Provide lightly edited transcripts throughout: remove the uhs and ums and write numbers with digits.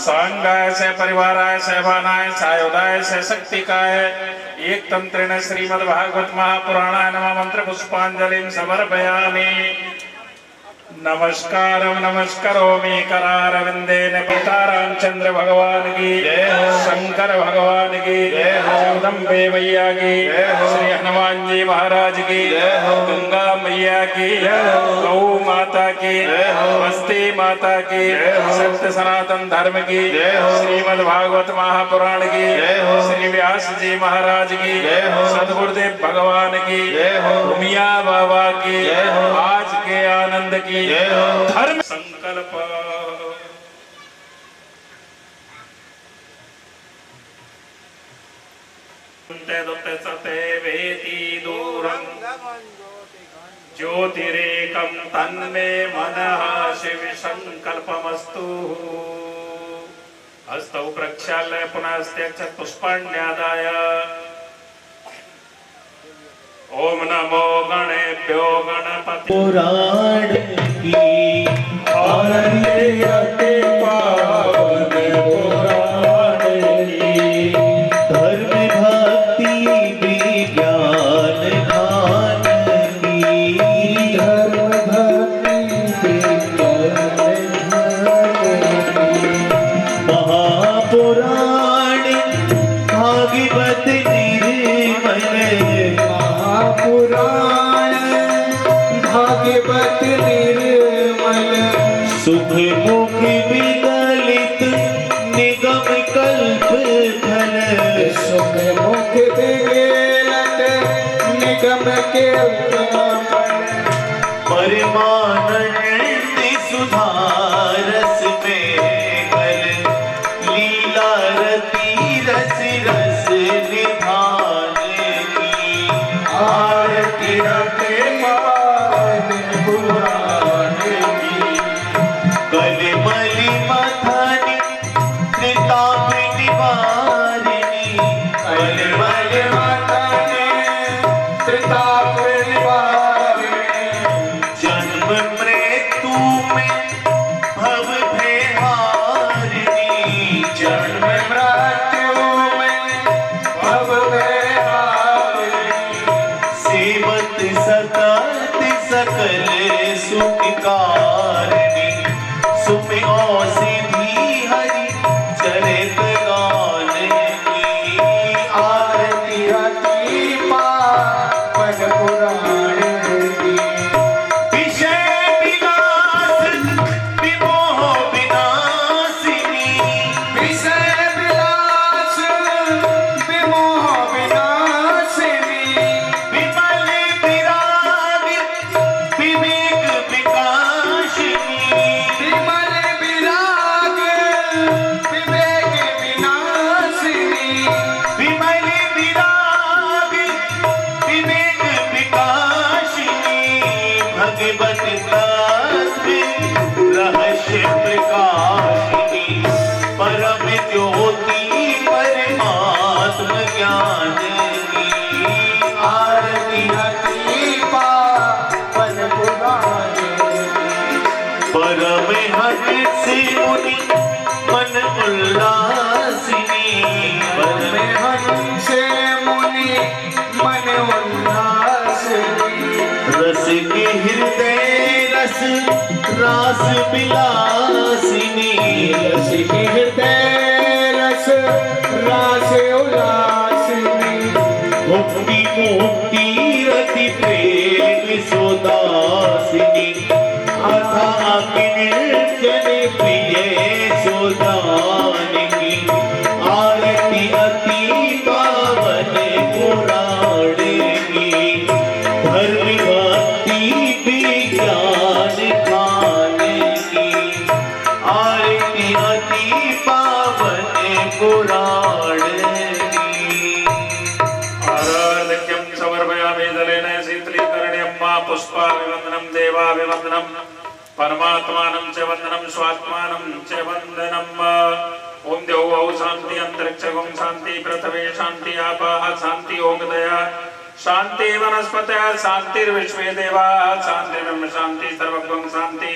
सांगाय से परिवाराय से भानाय सायोदाय से शक्तिकाय एक तंत्रेण श्रीमद्भागवत महापुराणाय नमः मंत्र पुष्पांजलिं समर्पयामि। नमस्कारम नमस्करोमि करारविंदेन पिता रामचंद्र भगवान की शंकर भगवान की जगदम्बे मैया की श्री हनुमान जी महाराज की गंगा मैया की गौ माता की बस्ती माता की सत्य सनातन धर्म की श्रीमद् भागवत महापुराण की श्री व्यास जी महाराज की सदगुरुदेव भगवान की उमिया बाबा की आज के आनंद की धर्म संकल्प। ज्योतिरेकं तन्मे मनः शिव संकल्पमस्तु। हस्तौ प्रक्षाल्य पुनः स्त्यक्ष पुष्पाण्यादाय ओम नमो गणेभ्यो गणपति। पुराण की अति पावन पुराण की धर्म भक्ति विज्ञान ज्ञान की धर्म भक्ति विज्ञान महापुराण भागवत निर्मल पुराण भागवत निर्मल सुख मुख विदलित निगम कल्प फल सुख मुख विदलित निगम कल्प परमानंद सुधारस में कल लीला रति रस रस निभाने की आरती रते पावन पुराण की कलमलि मथनी त्रिताप निवारिणी कलमलि मथनी त्रिताप निवारिणी जन्म मृत्यु में भव भयहारिणी जन्म मृत्यु में भव सेवत सतत सकल सुखकारिणी सुमिओ सिद्धि हरि चरित गान की आरती अति पावन पुराण की विषय विलास विमोह विनाशिनी विषय विलास विमोह विनाशिनी विमल विराग विवेक विकासिनी विमल विराग विवेक विनाशिनी विमल विराग विवेक विकासिनी भगवत तत्व रहस्य प्रकाशिनी परम ज्योति परमात्म ज्ञान की आरती अति पावन पुराण परम हंस मुनि मन उल्लासिनी परम हंस मुनि मन उल्लासिनी रस के हृदय रस रास विलासिनी रस के हृदय रस रास उल्लासिनी मुक्ति मुक्ति रति प्रेम सोदासिनी अथा निर्जन प्रिय सोदान की आरती अति पावन पुराण की धर्म भक्ति विज्ञान खान की आरती अति पावन पुराण की आराध्यं समर्पयामि दलेन शीतलीकरण्यं मा पुष्पाभिवन्दनं देवाभिवन्दनं परमात्मानं च वन्दनं स्वात्मानं च वन्दनम्। ओम देवौ शांति अंतरिक्षं शांति पृथ्वी शांति आपाः शांति ओंगदया शांति वनस्पतयः शांतिर्विश्वे देवाः शांति ब्रह्म शांति सर्वगं शांति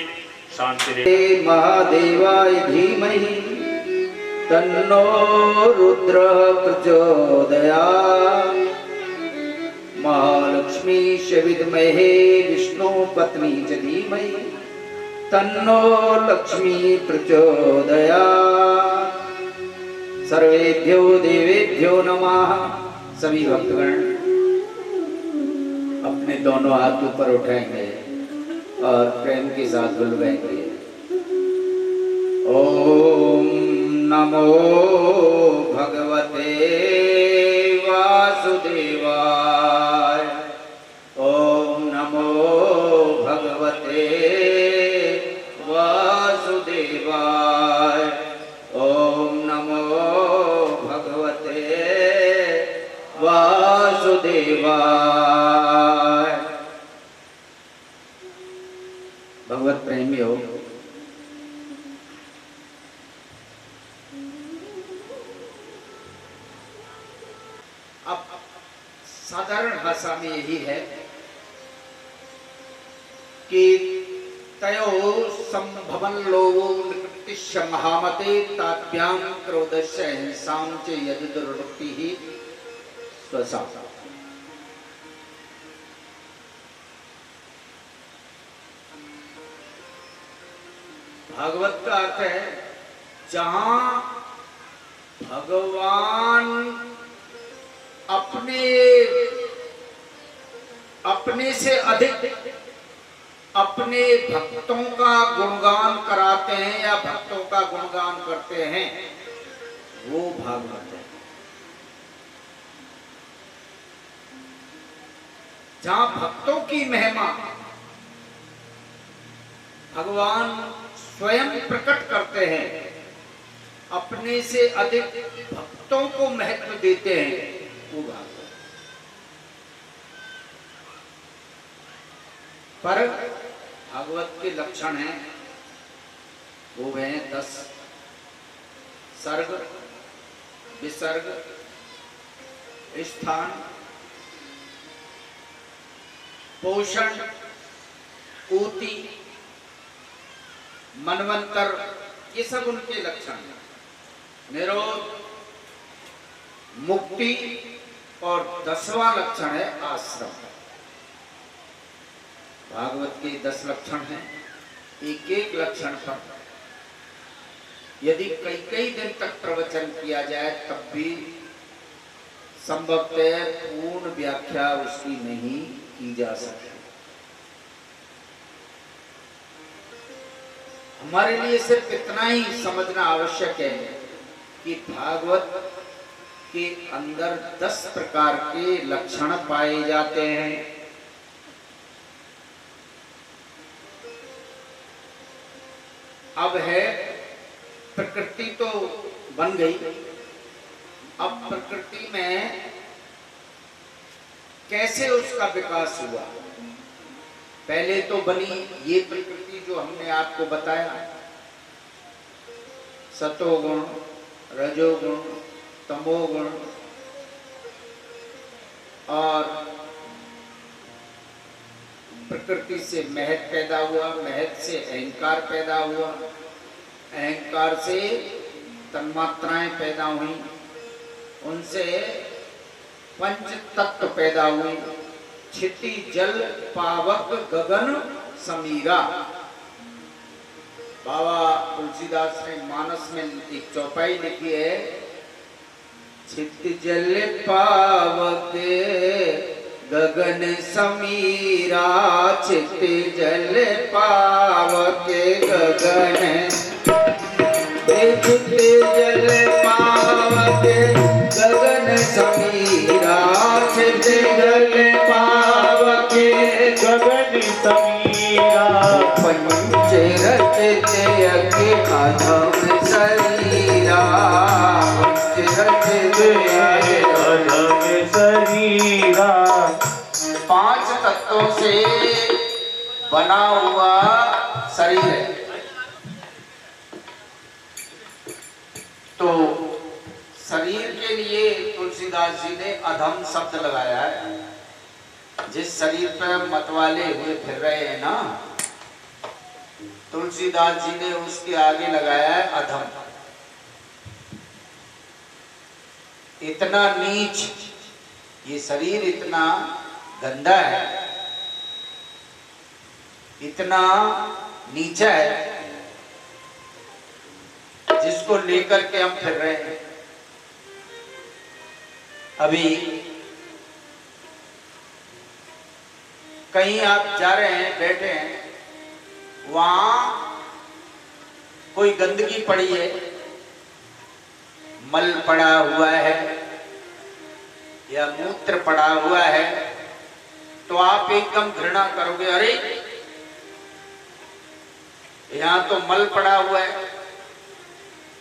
शांति। महादेवाय धीमहि तन्नो रुद्रः प्रचोदयात्। महालक्ष्मीश विद्महे विष्णुपत्नी च धीमहि तन्नो लक्ष्मी प्रचोदयात्। सर्वेभ्यो देवेभ्यो नमः। सभी भक्तगण अपने दोनों हाथ ऊपर उठाएंगे और प्रेम के साथ बुलवाएंगे। ओम नमो भगवते वासुदेवाय। ओम नमो भगवते वासुदेवाय। ओम नमो भगवते वासुदेवाय। भगवत प्रेमी हो, अब साधारण भाषा में यही है कि तयो संभवन लोगो निकृतिश्च महामते ताभ्यां क्रोधस्य हिंसां च यदुर्वृत्तिः स्वसा। भागवत का अर्थ है जहां भगवान अपने से अधिक अपने भक्तों का गुणगान कराते हैं या भक्तों का गुणगान करते हैं, वो भागवत है। जहां भक्तों की महिमा भगवान स्वयं प्रकट करते हैं, अपने से अधिक भक्तों को महत्व देते हैं, वो भागवत। पर भागवत के लक्षण हैं, वो हैं 10 सर्ग, विसर्ग, स्थान, पोषण, ऊती, मनवंतर, ये सब उनके लक्षण हैं। निरोध, मुक्ति और 10वां लक्षण है आश्रम। भागवत के 10 लक्षण हैं। एक एक लक्षण पर यदि कई कई दिन तक प्रवचन किया जाए तब भी संभवतः पूर्ण व्याख्या उसकी नहीं की जा सकती। हमारे लिए सिर्फ इतना ही समझना आवश्यक है कि भागवत के अंदर 10 प्रकार के लक्षण पाए जाते हैं। अब है प्रकृति तो बन गई, अब प्रकृति में कैसे उसका विकास हुआ। पहले तो बनी ये प्रकृति जो हमने आपको बताया, सतोगुण, रजोगुण, तमोगुण, और प्रकृति से महत पैदा हुआ, महत से अहंकार पैदा हुआ, अहंकार से तन्मात्राएं पैदा हुई, उनसे पंच तत्व पैदा हुए, क्षिति जल पावक गगन समीरा। बाबा तुलसीदास ने मानस में एक चौपाई लिखी है, क्षिति जल पावक गगन समीरा, क्षिति जल पावक गगन, क्षिति जल पावक गगन समीरा, क्षिति जल पावक गगन समीरा, पंच रचते अग्नि अधम शरीरा, पंच रचते अधम शरीरा। 5 तत्वों से बना हुआ शरीर है। तो शरीर के लिए तुलसीदास जी ने अधम शब्द लगाया है। जिस शरीर पर मतवाले हुए फिर रहे हैं ना, तुलसीदास जी ने उसके आगे लगाया है अधम। इतना नीच, ये शरीर इतना गंदा है, इतना नीचा है, जिसको लेकर के हम फिर रहे हैं। अभी कहीं आप जा रहे हैं, बैठे हैं, वहां कोई गंदगी पड़ी है, मल पड़ा हुआ है या मूत्र पड़ा हुआ है, तो आप एकदम घृणा करोगे, अरे यहां तो मल पड़ा हुआ है,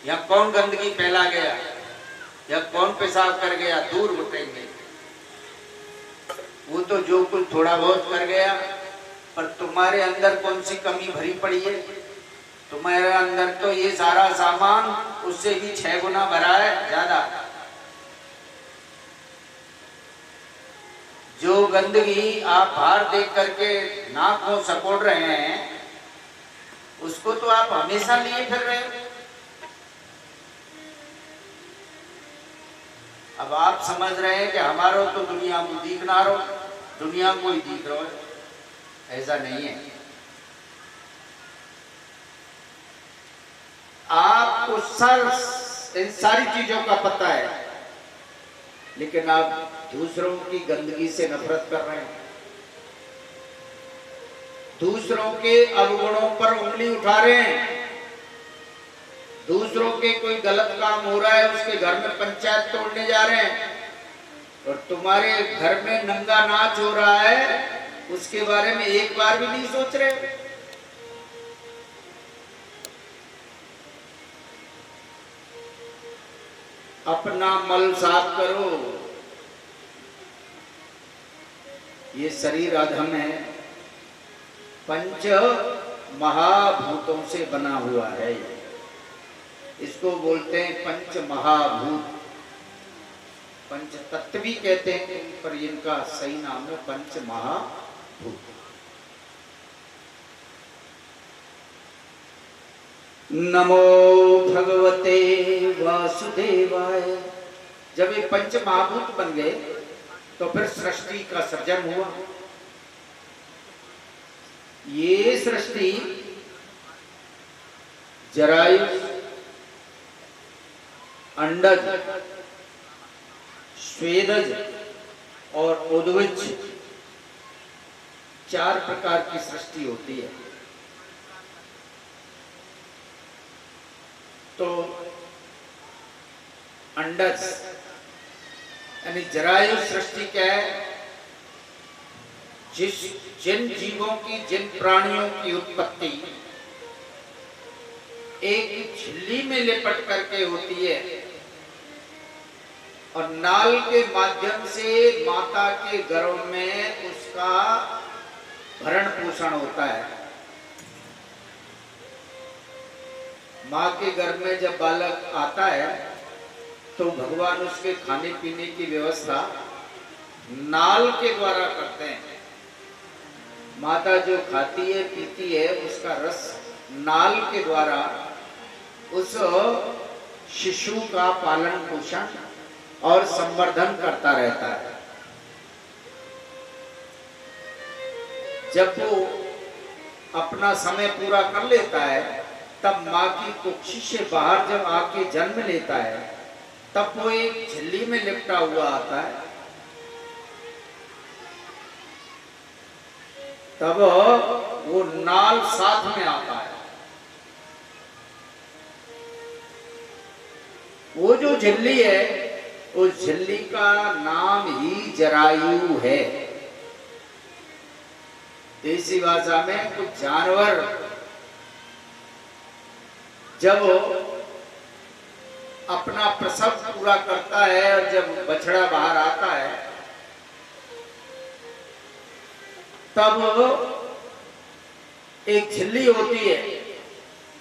यहां कौन गंदगी फैला गया या कौन पेशाब कर गया, दूर हटेंगे। वो तो जो कुछ थोड़ा बहुत कर गया, पर तुम्हारे अंदर कौन सी कमी भरी पड़ी है? तुम्हारे अंदर तो ये सारा सामान उससे भी 6 गुना भरा है ज्यादा। जो गंदगी आप बाहर देख करके नाक को सकोड़ रहे हैं, उसको तो आप हमेशा लिए फिर रहे हो। अब आप समझ रहे हैं कि हमारा तो दुनिया को दिखना रहो, दुनिया को ही दिख रहा है। ऐसा नहीं है। आपको इन सारी चीजों का पता है, लेकिन आप दूसरों की गंदगी से नफरत कर रहे हैं, दूसरों के अवगुणों पर उंगली उठा रहे हैं, दूसरों के कोई गलत काम हो रहा है उसके घर में पंचायत तोड़ने जा रहे हैं, और तुम्हारे घर में नंगा नाच हो रहा है उसके बारे में एक बार भी नहीं सोच रहे। अपना मल साफ करो। ये शरीर अधम है, पंच महाभूतों से बना हुआ है। इसको बोलते हैं पंच महाभूत, पंच तत्व भी कहते हैं, पर इनका सही नाम है पंच महाभूत। नमो भगवते वासुदेवाय। जब ये पंच महाभूत बन गए तो फिर सृष्टि का सृजन हुआ। ये सृष्टि जरायु, अंडज, स्वेदज और उद्भिज 4 प्रकार की सृष्टि होती है। तो अंडज यानी जरायु सृष्टि क्या है? जिन जीवों की, जिन प्राणियों की उत्पत्ति एक झिल्ली में लिपट करके होती है और नाल के माध्यम से माता के गर्भ में उसका भरण पोषण होता है। माँ के गर्भ में जब बालक आता है तो भगवान उसके खाने पीने की व्यवस्था नाल के द्वारा करते हैं। माता जो खाती है पीती है उसका रस नाल के द्वारा उस शिशु का पालन पोषण और संवर्धन करता रहता है। जब वो अपना समय पूरा कर लेता है तब माँ की कुक्षी से बाहर जब आके जन्म लेता है तब वो एक झिल्ली में लिपटा हुआ आता है। तब वो नाल साथ में आता है। वो जो झिल्ली है उस झिल्ली का नाम ही जरायु है। देसी भाषा में कुछ जानवर जब अपना प्रसव पूरा करता है और जब बछड़ा बाहर आता है तब एक झिल्ली होती है,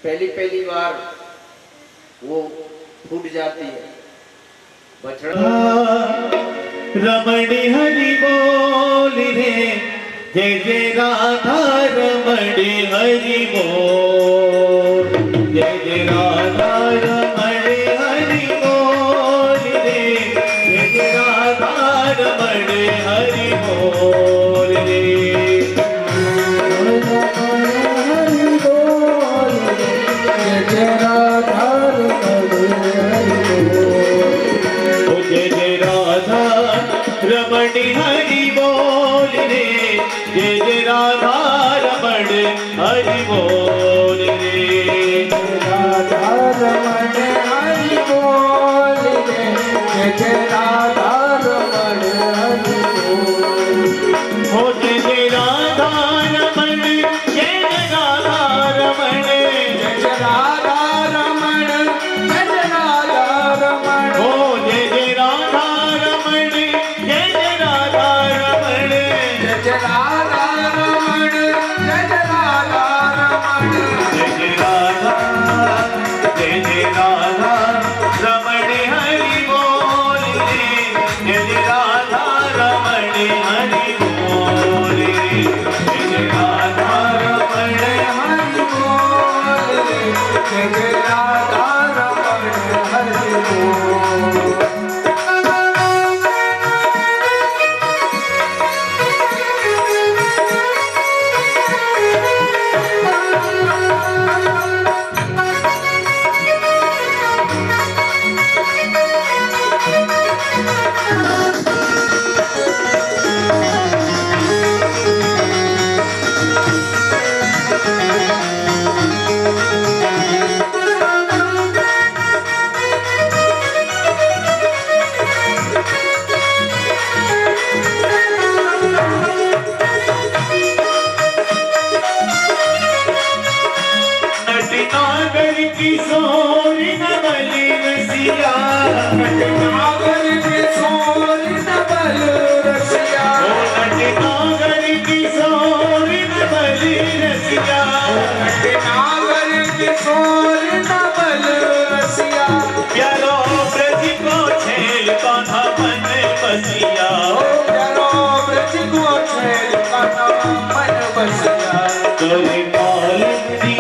पहली बार वो फूट जाती है। बछड़ा रमणी हरि बोल रे जय जय राधा रमण हरि बोल, जय जय राधा रमण हरि बोल रे, जय जय राधा रमण हरि बोल रे, जय जय राधा रमण हरि बोल। ओ जय जय राधा रमण हरि बोल रे, जय जय राधा रमण हरि बोल रे, राधा रमण हरि बोल रे, जय जय राधा रमण हरि बोल। हो जय जय राधा रमण, जय जय राधा रमण, जय जय राधा रमण, जय जय राधा रमण। हो जय जय राधा रमण, जय जय राधा रमण, जय जय राधा रमण, जय जय राधा रमण। जय जय राधा, जय जय राधा रमण हरि बोल रे, जय जय राधा रमण हरि बोल रे, जय जय राधा रमण हरि बोल रे, जय जय राधा रमण हरि बोल। नटनागर किशोर नवली रसिया, नागर किशोर नवल रसिया, ओ नटनागर किशोर नवली रसिया, नागर किशोर नवल रसिया। प्यारो ब्रज को छेल बांधा मन बसिया, प्यारो ब्रज को छेल बांधा मन बसिया। करे कालंदी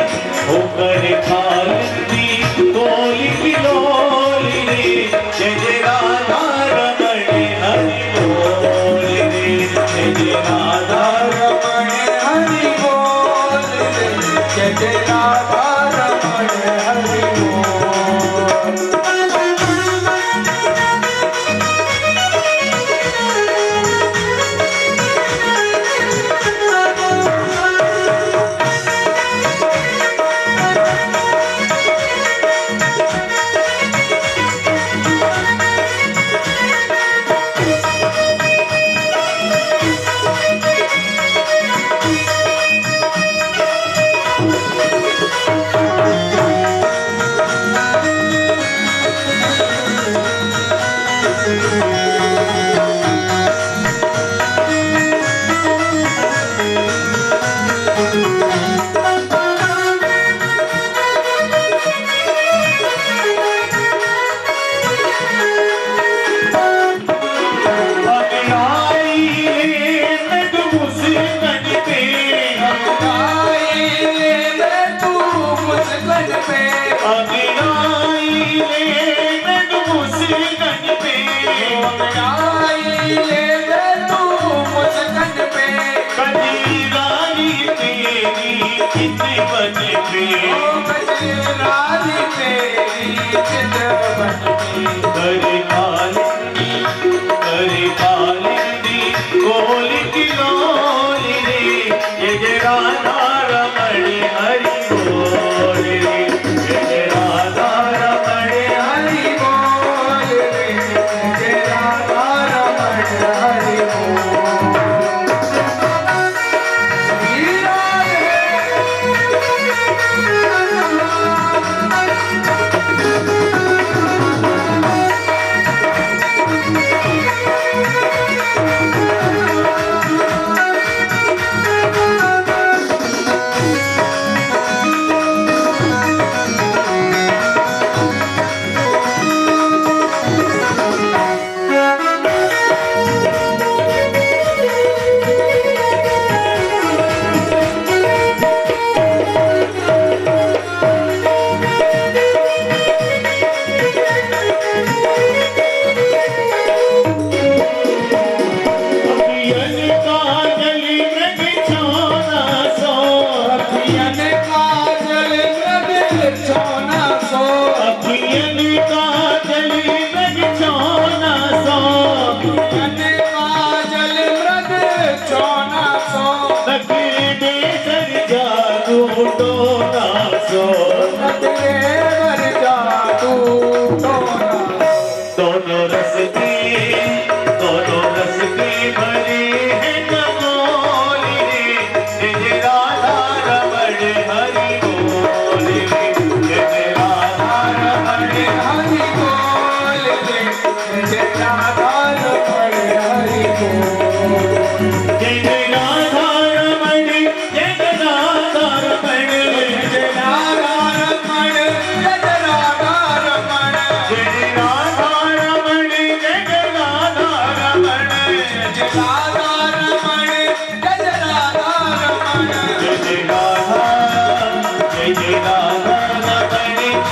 हो करे कालंदी कोली किलोली रे, जय जय राधा रमण हरि बोल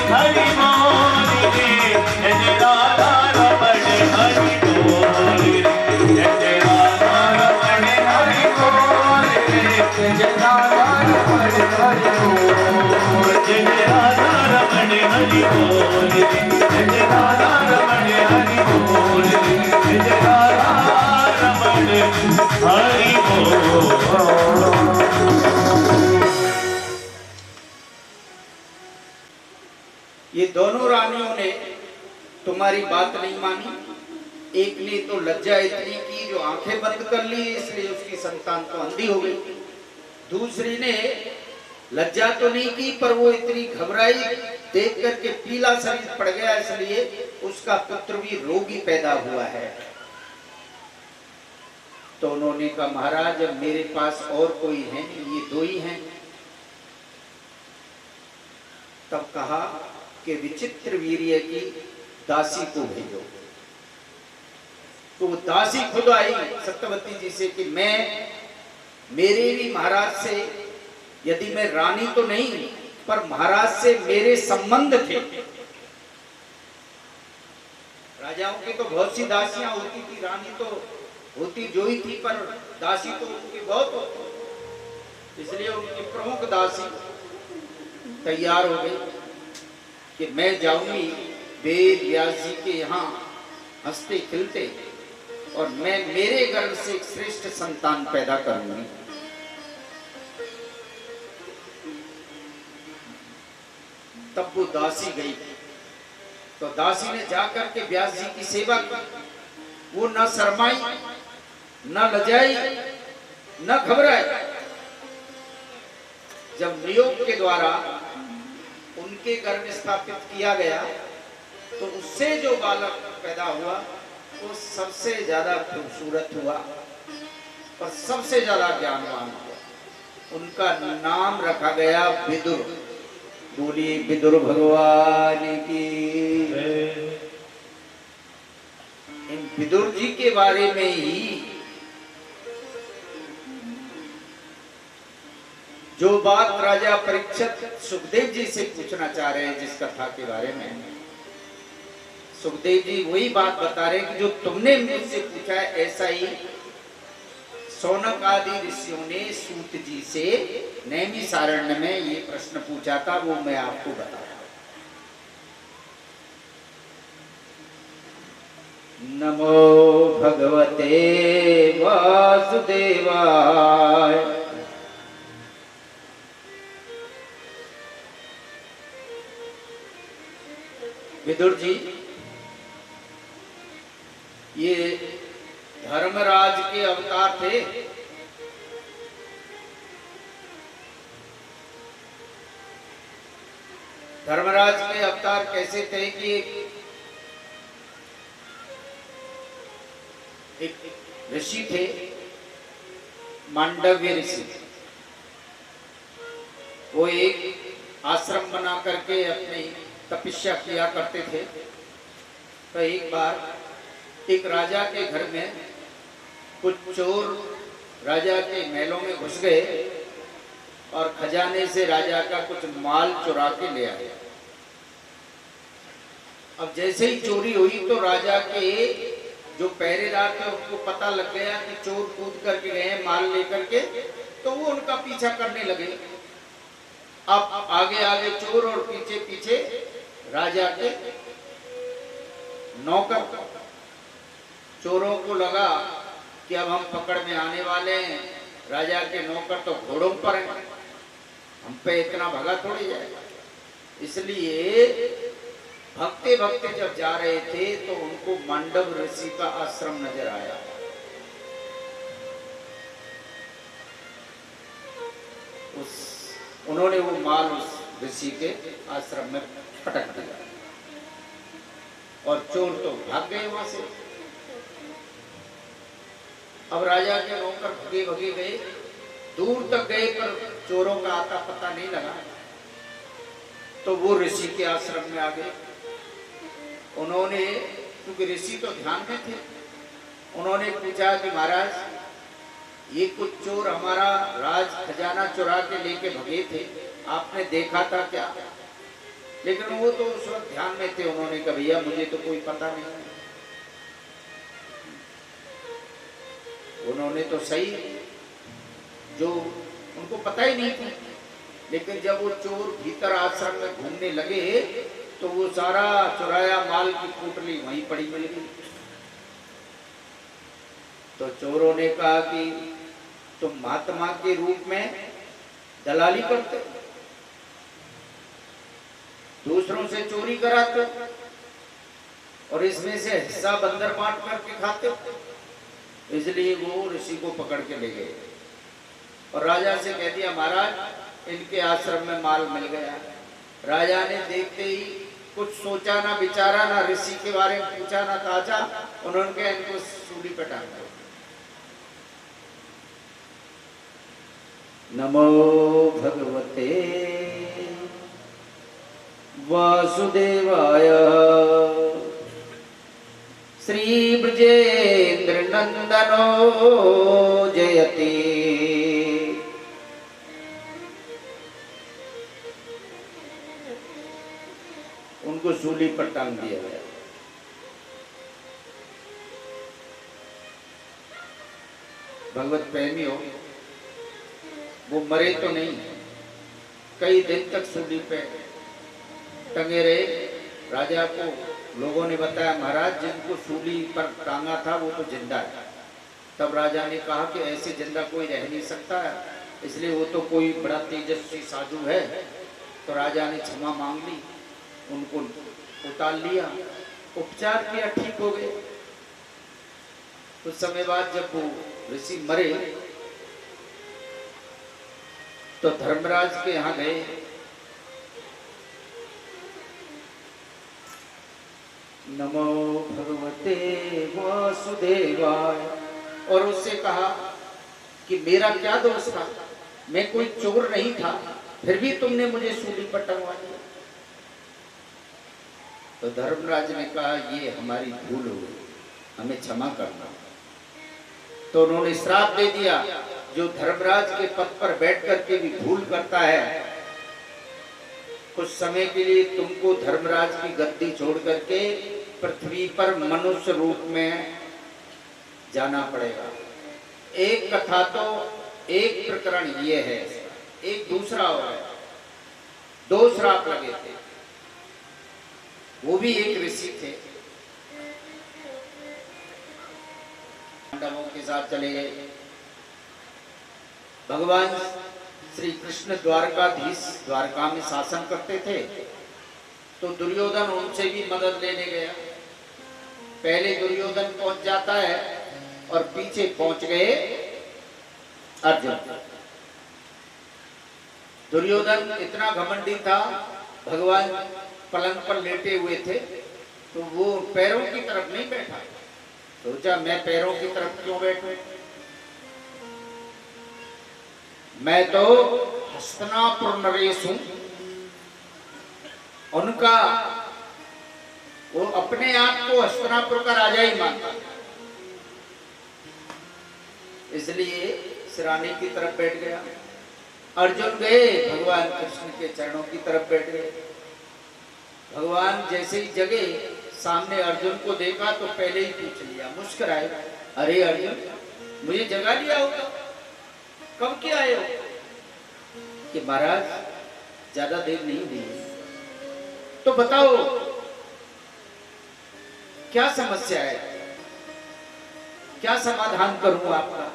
हरि बोल रे जय जय राधा रमण हरि बोल रे जय जय राधा रमण हरि बोल रे जय जय राधा रमण हरि बोल जय जय राधा रमण हरि बोल रे जय जय राधा रमण हरि बोल रे जय जय राधा रमण हरि बोल। ये दोनों रानियों ने तुम्हारी बात नहीं मानी। एक ने तो लज्जा इतनी की जो आंखें बंद कर ली, इसलिए उसकी संतान तो अंधी हो गई। दूसरी ने लज्जा तो नहीं की, पर वो इतनी घबराई, देख करके पीला शरीर पड़ गया, इसलिए उसका पुत्र भी रोगी पैदा हुआ है। तो उन्होंने कहा, महाराज अब मेरे पास और कोई है नहीं, ये दो ही हैं। तब कहा कि विचित्र वीर्य की दासी को भेजो। तो दासी खुद आई सत्यवती जी से कि मेरे भी महाराज से, यदि मैं रानी तो नहीं पर महाराज से मेरे संबंध थे। राजाओं की तो बहुत सी दासियां होती थी, रानी तो होती जो ही थी, पर दासी तो उनकी बहुत होती। इसलिए उनकी प्रमुख दासी तैयार हो गई कि मैं जाऊंगी वेद व्यास जी के यहाँ हंसते खिलते, और मैं मेरे गर्भ से एक श्रेष्ठ संतान पैदा करूंगी। तब वो दासी गई। तो दासी ने जाकर के व्यास जी की सेवा की। वो न शर्माई, न लजाई, न घबराई। जब नियोग के द्वारा उनके गर्भ स्थापित किया गया, तो उससे जो बालक पैदा हुआ वो सबसे ज्यादा खूबसूरत हुआ और सबसे ज्यादा ज्ञानवान हुआ। उनका नाम रखा गया विदुर। बोलिए विदुर भगवान की। इन विदुर जी के बारे में ही जो बात राजा परीक्षित सुखदेव जी से पूछना चाह रहे हैं, जिस कथा के बारे में, सुखदेव जी वही बात बता रहे हैं कि जो तुमने मुझसे पूछा है, ऐसा ही सौनक आदि ऋषियों ने सूत जी से नैमिषारण्य में ये प्रश्न पूछा था, वो मैं आपको बता रहा हूं। नमो भगवते वासुदेवाय। विदुर जी, ये धर्मराज के अवतार थे। धर्मराज के अवतार कैसे थे कि एक ऋषि थे, मांडव्य ऋषि। वो एक आश्रम बना करके अपनी तपस्या किया करते थे। तो एक बार एक राजा के घर में कुछ चोर राजा के महलों में घुस गए और खजाने से राजा का कुछ माल चुरा के ले आए। अब जैसे ही चोरी हुई तो राजा के जो पहरेदार थे उनको पता लग गया कि चोर कूद करके गए माल लेकर के, तो वो उनका पीछा करने लगे। अब आगे आगे चोर और पीछे पीछे राजा के नौकर। चोरों को लगा कि अब हम पकड़ में आने वाले हैं, राजा के नौकर तो घोड़ों पर हैं, हम पे इतना भगा थोड़ी जाएगा। इसलिए भगते भगते जब जा रहे थे तो उनको मांडव ऋषि का आश्रम नजर आया। उन्होंने वो माल उस ऋषि के आश्रम में पटक दिया और चोर तो भाग गए वहां से। अब राजा के नौकर भगे भगे गए, दूर तक गए पर चोरों का आता पता नहीं लगा। तो वो ऋषि के आश्रम में आ गए। उन्होंने, क्योंकि ऋषि तो ध्यान में थे, उन्होंने पूछा कि महाराज ये कुछ चोर हमारा राज खजाना चुरा के लेके भगे थे, आपने देखा था क्या? लेकिन वो तो उस वक्त ध्यान में थे, उन्होंने कहा भैया मुझे तो कोई पता नहीं। उन्होंने तो सही जो उनको पता ही नहीं था, लेकिन जब वो चोर भीतर आश्रम में घूमने लगे तो वो सारा चुराया माल की पोटली वहीं पड़ी मिल गई। तो चोरों ने कहा कि तुम महात्मा के रूप में दलाली करते, दूसरों से चोरी कराते और इसमें से हिस्सा बंदर बांट करके खाते, इसलिए वो ऋषि को पकड़ के ले गए और राजा से कह दिया महाराज इनके आश्रम में माल मिल गया। राजा ने देखते ही कुछ सोचा ना विचारा, ना ऋषि के बारे में पूछा ना ताजा, उन्होंने कहा इनको सूली पे टांग दो। नमो भगवते वासुदेवाय श्री ब्रजेंद्र नंदनो जयति। उनको सूली पर टांग दिया गया। भगवत प्रेमी हो, वो मरे तो नहीं, कई दिन तक सूली पे टंगे रहे। राजा को लोगों ने बताया महाराज जिनको सूली पर टांगा था वो तो जिंदा है। तब राजा ने कहा कि ऐसे जिंदा कोई रह नहीं सकता है, इसलिए वो तो कोई बड़ा तेजस्वी साधु है। तो राजा ने क्षमा मांग ली, उनको उतार लिया, उपचार किया, ठीक हो गए। कुछ समय बाद जब वो ऋषि मरे तो धर्मराज के यहाँ गए। नमो भगवते वासुदेवाय, और उससे कहा कि मेरा क्या दोष था, मैं कोई चोर नहीं था, फिर भी तुमने मुझे सूली पर टंगवा दिया। तो धर्मराज ने कहा ये हमारी भूल हो गई, हमें क्षमा करना। तो उन्होंने श्राप दे दिया, जो धर्मराज के पद पर बैठ करके भी भूल करता है, कुछ समय के लिए तुमको धर्मराज की गद्दी छोड़ करके पृथ्वी पर मनुष्य रूप में जाना पड़ेगा। एक कथा तो, एक प्रकरण ये है, एक दूसरा और है। दो श्राप लगे थे, वो भी एक ऋषि थे, पांडवों के साथ चले गए। भगवान श्री कृष्ण द्वारकाधीश द्वारका में शासन करते थे, तो दुर्योधन उनसे भी मदद लेने गया। पहले दुर्योधन पहुंच जाता है और पीछे पहुंच गए अर्जुन। दुर्योधन इतना घमंडी था, भगवान पलंग पर लेटे हुए थे तो वो पैरों की तरफ नहीं बैठा, सोचा मैं पैरों की तरफ क्यों बैठूं, मैं तो हस्तिनापुर नरेश हूं। उनका वो अपने आप को हस्तिनापुर का राजा ही मानता, इसलिए सिराने की तरफ बैठ गया। अर्जुन गए भगवान कृष्ण के चरणों की तरफ बैठ गए। भगवान जैसे ही जगे, सामने अर्जुन को देखा तो पहले ही पूछ लिया, मुस्कुराए, अरे अर्जुन मुझे जगा लिया होगा, कब के आए हो? कि महाराज ज्यादा देर नहीं हुई, तो बताओ क्या समस्या है, क्या समाधान करूं आपका?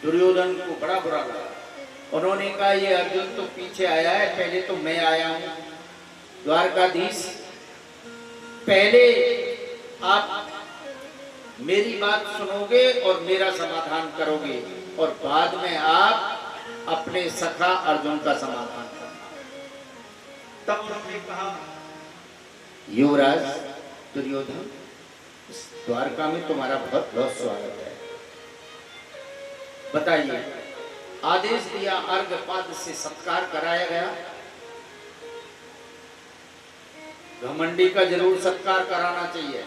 दुर्योधन को बड़ा बुरा लगा। उन्होंने कहा ये अर्जुन तो पीछे आया है, पहले तो मैं आया हूं। द्वारकाधीश, पहले आप मेरी बात सुनोगे और मेरा समाधान करोगे, और बाद में आप अपने सखा अर्जुन का समाधान करना। तब उन्होंने कहा युवराज दुर्योधन, द्वारका में तुम्हारा बहुत बहुत स्वागत है, बताइए। आदेश दिया, अर्घपाद से सत्कार कराया गया। घमंडी का जरूर सत्कार कराना चाहिए।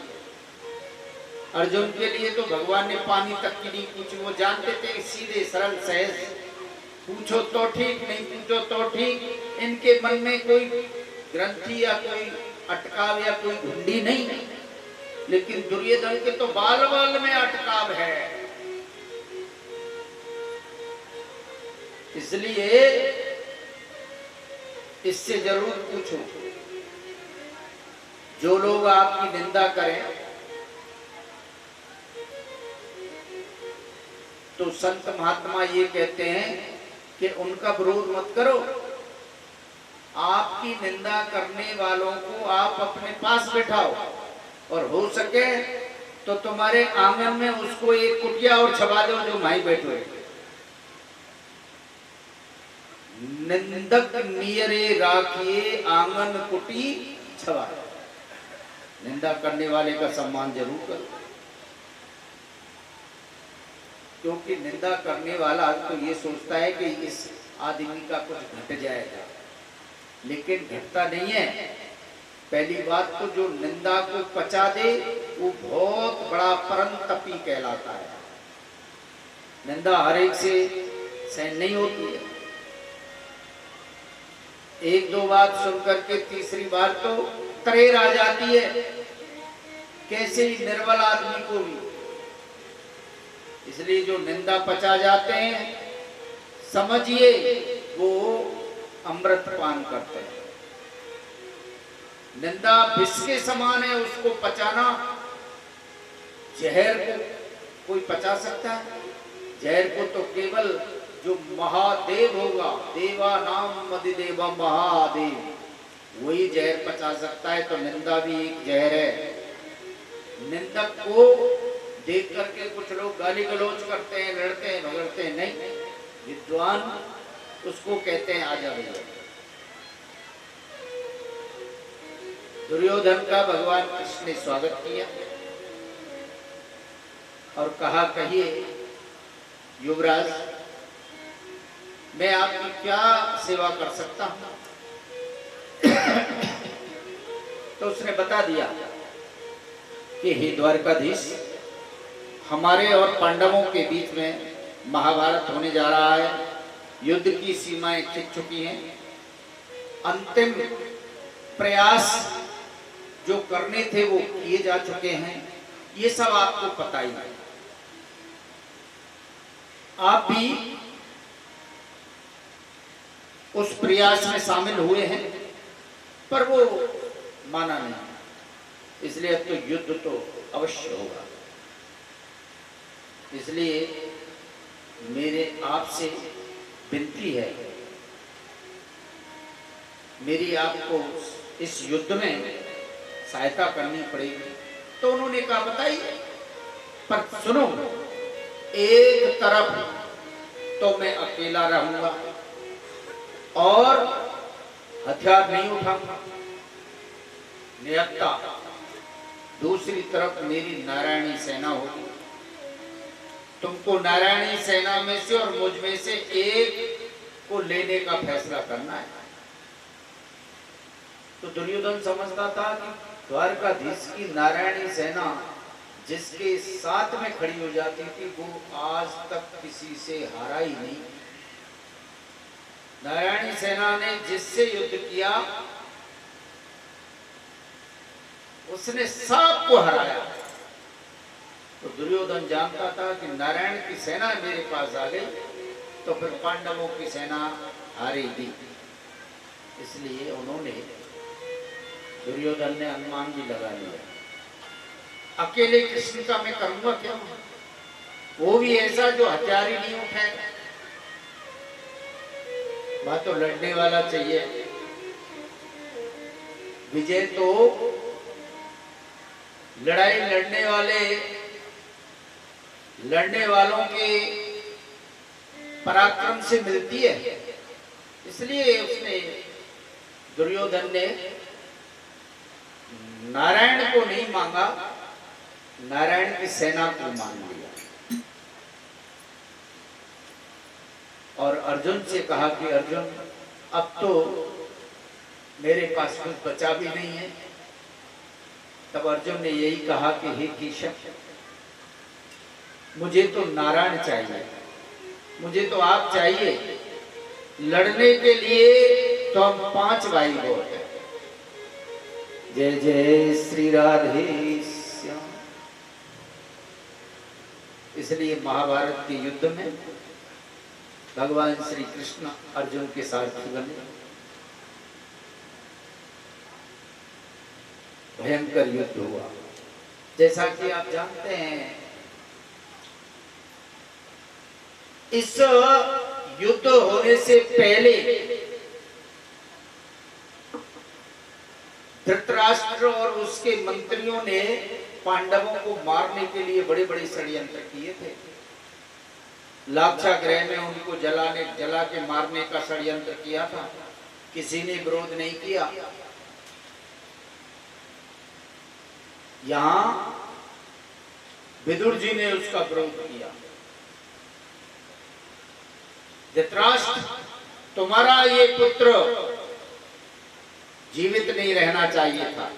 अर्जुन के लिए तो भगवान ने पानी तक की नहीं पूछी, वो जानते थे सीधे सरल सहज, पूछो तो ठीक, नहीं पूछो तो ठीक। इनके मन में कोई ग्रंथि या कोई अटकाव या कोई घुंडी नहीं, लेकिन दुर्योधन के तो बाल बाल में अटकाव है। इसलिए इससे जरूर पूछो, जो लोग आपकी निंदा करें तो संत महात्मा ये कहते हैं कि उनका विरोध मत करो। आपकी निंदा करने वालों को आप अपने पास बैठाओ, और हो सके तो तुम्हारे आंगन में उसको एक कुटिया और छपा दो जो माई बैठो। निंदक नियरे राखिए आंगन कुटी छवा। निंदा करने वाले का सम्मान जरूर करो, क्योंकि निंदा करने वाला तो ये सोचता है कि इस आदमी का कुछ घट जाएगा, लेकिन घटता नहीं है। पहली बात तो जो निंदा को पचा दे वो बहुत बड़ा परम तपी कहलाता है। निंदा हर एक से सहन नहीं होती है। एक दो बात सुनकर के तीसरी बार तो तरेर आ जाती है, कैसे ही निर्बल आदमी को भी। इसलिए जो निंदा पचा जाते हैं, समझिए वो अमृत पान करते हैं। निंदा विष के समान है, उसको पचाना। जहर को कोई पचा सकता है? जहर को तो केवल जो महादेव होगा, देवा नाम अधिदेवा महादेव, वही जहर पचा सकता है। तो निंदा भी एक जहर है। निंदक को देख करके कुछ लोग गाली गलौज करते हैं, लड़ते हैं, झगड़ते हैं। नहीं, विद्वान उसको कहते हैं आजा भैया। दुर्योधन का भगवान कृष्ण ने स्वागत किया और कहा, कहिए युवराज, मैं आपकी क्या सेवा कर सकता हूं? तो उसने बता दिया कि हे द्वारकाधीश, हमारे और पांडवों के बीच में महाभारत होने जा रहा है। युद्ध की सीमाएं खिंच चुकी हैं। अंतिम प्रयास जो करने थे वो किए जा चुके हैं। ये सब आपको पता ही है। आप भी उस प्रयास में शामिल हुए हैं, पर वो माना नहीं। इसलिए अब तो युद्ध तो अवश्य होगा। इसलिए मेरे आपसे विनती है, मेरी आपको इस युद्ध में सहायता करनी पड़ेगी। तो उन्होंने कहा, बताइए। पर सुनो, एक तरफ तो मैं अकेला रहूंगा और हथियार नहीं उठाऊंगा, निहत्ता। दूसरी तरफ मेरी नारायणी सेना होगी। तुमको नारायणी सेना में से और मुझ में से एक को लेने का फैसला करना है। तो दुर्योधन समझता था कि द्वारकाधीश की नारायणी सेना जिसके साथ में खड़ी हो जाती थी वो आज तक किसी से हारा ही नहीं। नारायणी सेना ने जिससे युद्ध किया उसने सबको हराया। तो दुर्योधन जानता था कि नारायण की सेना मेरे पास आ गई तो फिर पांडवों की सेना हारेगी। इसलिए उन्होंने, दुर्योधन ने अनुमान भी लगा लिया, अकेले कृष्ण का मैं करूंगा क्या? वो भी ऐसा जो हथियार ही नहीं उठाएगा। बात तो लड़ने वाला चाहिए। विजय तो लड़ाई लड़ने वालों के पराक्रम से मिलती है। इसलिए उसने, दुर्योधन ने नारायण को नहीं मांगा, नारायण की सेना को मांग लिया। और अर्जुन से कहा कि अर्जुन, अब तो मेरे पास कुछ बचा भी नहीं है। तब अर्जुन ने यही कहा कि हे केशव, मुझे तो नारायण चाहिए, मुझे तो आप चाहिए। लड़ने के लिए तो हम 5 भाई बहुत हैं, जय जय श्री राधे श्याम। इसलिए महाभारत के युद्ध में भगवान श्री कृष्ण अर्जुन के सारथी बने। भयंकर युद्ध हुआ। जैसा कि आप जानते हैं, इस युद्ध होने से पहले धृतराष्ट्र और उसके मंत्रियों ने पांडवों को मारने के लिए बड़े बड़े षड्यंत्र किए थे। लाक्षागृह में उनको जला के मारने का षड्यंत्र किया था। किसी ने विरोध नहीं किया। यहां विदुर जी ने उसका विरोध किया। धृतराष्ट्र, तुम्हारा ये पुत्र जीवित नहीं रहना चाहिए था।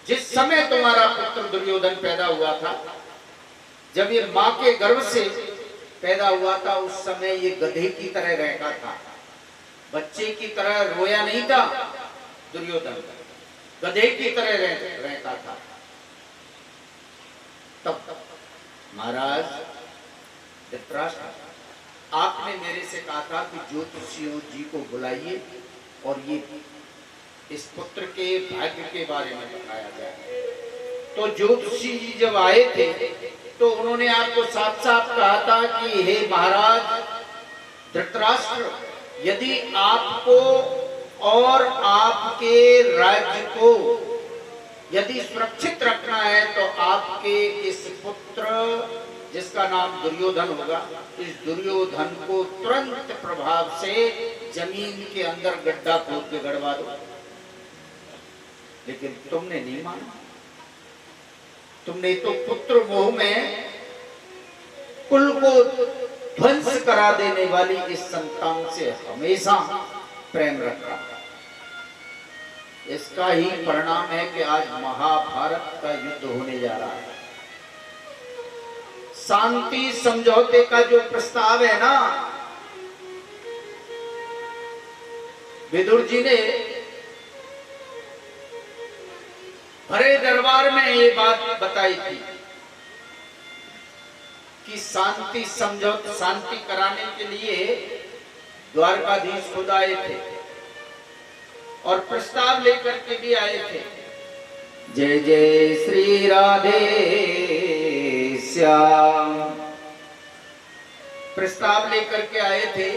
जिस समय तुम्हारा पुत्र दुर्योधन पैदा हुआ था, जब ये मां के गर्भ से पैदा हुआ था, उस समय ये गधे की तरह रहता था, बच्चे की तरह रोया नहीं था। दुर्योधन गधे की तरह रहता था। तब महाराज धृतराष्ट्र, आपने मेरे से कहा था कि ज्योतिषियों जी को बुलाइए और ये इस पुत्र के भाग्य के बारे में बताया जाए। तो ज्योतिषी जी जब आए थे तो उन्होंने आपको साफ साफ कहा था कि हे महाराज धृतराष्ट्र, यदि आपको और आपके राज्य को यदि सुरक्षित रखना है तो आपके इस पुत्र, जिसका नाम दुर्योधन होगा, इस दुर्योधन को तुरंत प्रभाव से जमीन के अंदर गड्ढा खोद के गड़वा दो। लेकिन तुमने नहीं माना। तुमने तो पुत्र मोह में कुल को ध्वंस करा देने वाली इस संतान से हमेशा प्रेम रखा। इसका ही परिणाम है कि आज महाभारत का युद्ध होने जा रहा है। शांति समझौते का जो प्रस्ताव है ना, विदुर जी ने भरे दरबार में ये बात बताई थी कि शांति समझौता, शांति कराने के लिए द्वारकाधीश खुद आए थे और प्रस्ताव लेकर के भी आए थे। जय जय श्री राधे श्याम। प्रस्ताव लेकर के आए थे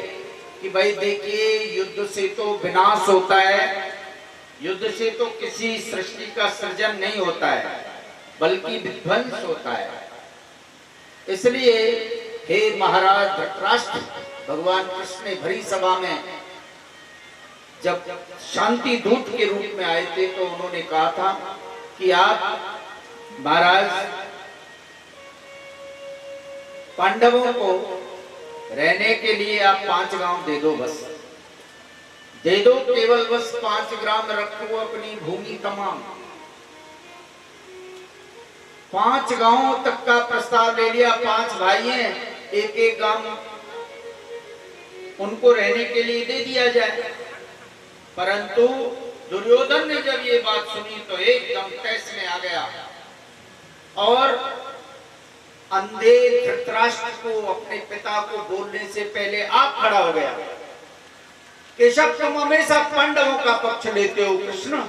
कि भाई देखिए, युद्ध से तो विनाश होता है, युद्ध से तो किसी सृष्टि का सृजन नहीं होता है, बल्कि विध्वंस होता है। इसलिए हे महाराज धृतराष्ट्र, भगवान कृष्ण ने भरी सभा में जब शांति दूत के रूप में आए थे तो उन्होंने कहा था कि आप महाराज पांडवों को रहने के लिए आप 5 गांव दे दो, बस दे दो, केवल बस 5 ग्राम रखो अपनी भूमि तमाम। 5 गांवों तक का प्रस्ताव ले लिया। 5 भाई हैं, एक एक गांव उनको रहने के लिए दे दिया जाए। परंतु दुर्योधन ने जब ये बात सुनी तो एकदम तैस में आ गया और अंधे धृतराष्ट्र को, अपने पिता को बोलने से पहले आप खड़ा हो गया। केशव, तुम हमेशा पांडवों का पक्ष लेते हो कृष्ण,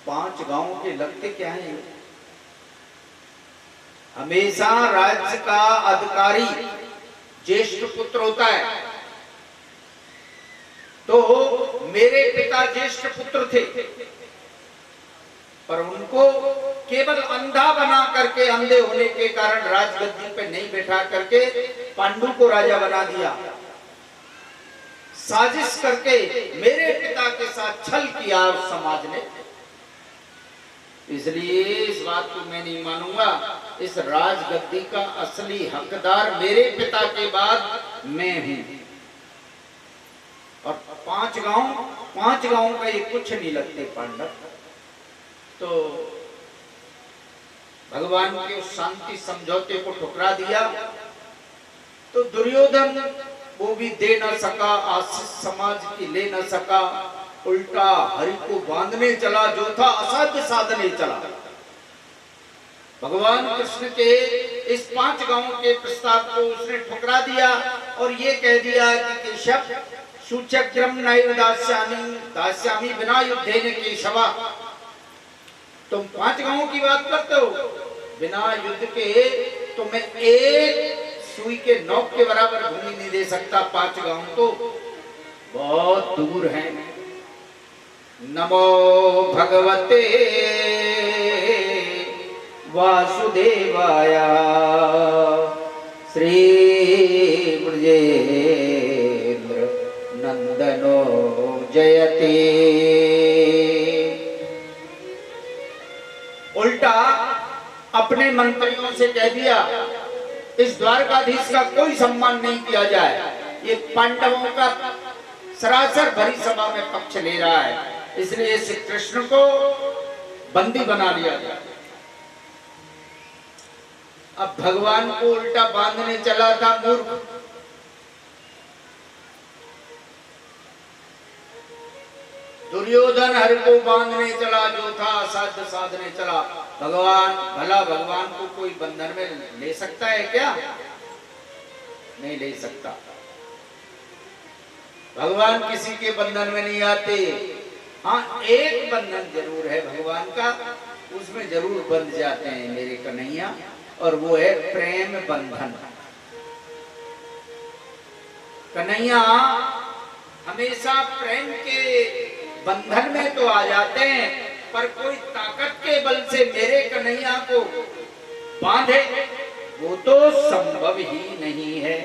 5 गांवों के लगते क्या हैं? हमेशा राज्य का अधिकारी ज्येष्ठ पुत्र होता है। तो मेरे पिता ज्येष्ठ पुत्र थे, पर उनको केवल अंधा बना करके, अंधे होने के कारण राजगद्दी पे नहीं बैठा करके पांडु को राजा बना दिया। साजिश करके मेरे पिता के साथ छल किया उस समाज ने। इसलिए इस बात को मैं नहीं मानूंगा। इस राजगद्दी का असली हकदार मेरे पिता के बाद मैं हूं। और 5 गांव का ये कुछ नहीं लगते पांडव। तो भगवान के उस शांति समझौते को ठुकरा दिया। तो दुर्योधन वो भी दे न सका, आशीष समाज की ले न सका, उल्टा हरि को बांधने चला, जो था असाध्य साधने चला। भगवान कृष्ण के इस 5 गांवों के प्रस्ताव को उसने ठुकरा दिया और ये कह दिया कि केशव सूचक्रम नैव दास्यामि बिना युद्धेन केशवा। तुम 5 गांवों की बात करते हो, बिना युद्ध के तो मैं एक सुई के नोक के बराबर भूमि नहीं दे सकता। 5 गांव तो बहुत दूर हैं। नमो भगवते वासुदेवाय श्री ब्रजेंद्र नंदनो जयते। उल्टा अपने मंत्रियों से कह दिया इस द्वारकाधीश का कोई सम्मान नहीं किया जाए, ये पांडवों का सरासर भरी सभा में पक्ष ले रहा है, इसलिए श्री कृष्ण को बंदी बना लिया गया। अब भगवान को उल्टा बांधने चला था मूर्ख। दुर्योधन हरि को बांधने चला, जो था असाध्य साधने चला। भगवान भला भगवान को कोई बंधन में ले सकता है क्या? नहीं ले सकता। भगवान किसी के बंधन में नहीं आते। हाँ, एक बंधन जरूर है भगवान का, उसमें जरूर बंध जाते हैं मेरे कन्हैया, और वो है प्रेम बंधन। कन्हैया हमेशा प्रेम के बंधन में तो आ जाते हैं, पर कोई ताकत के बल से मेरे कन्हैया को बांधे वो तो संभव ही नहीं है।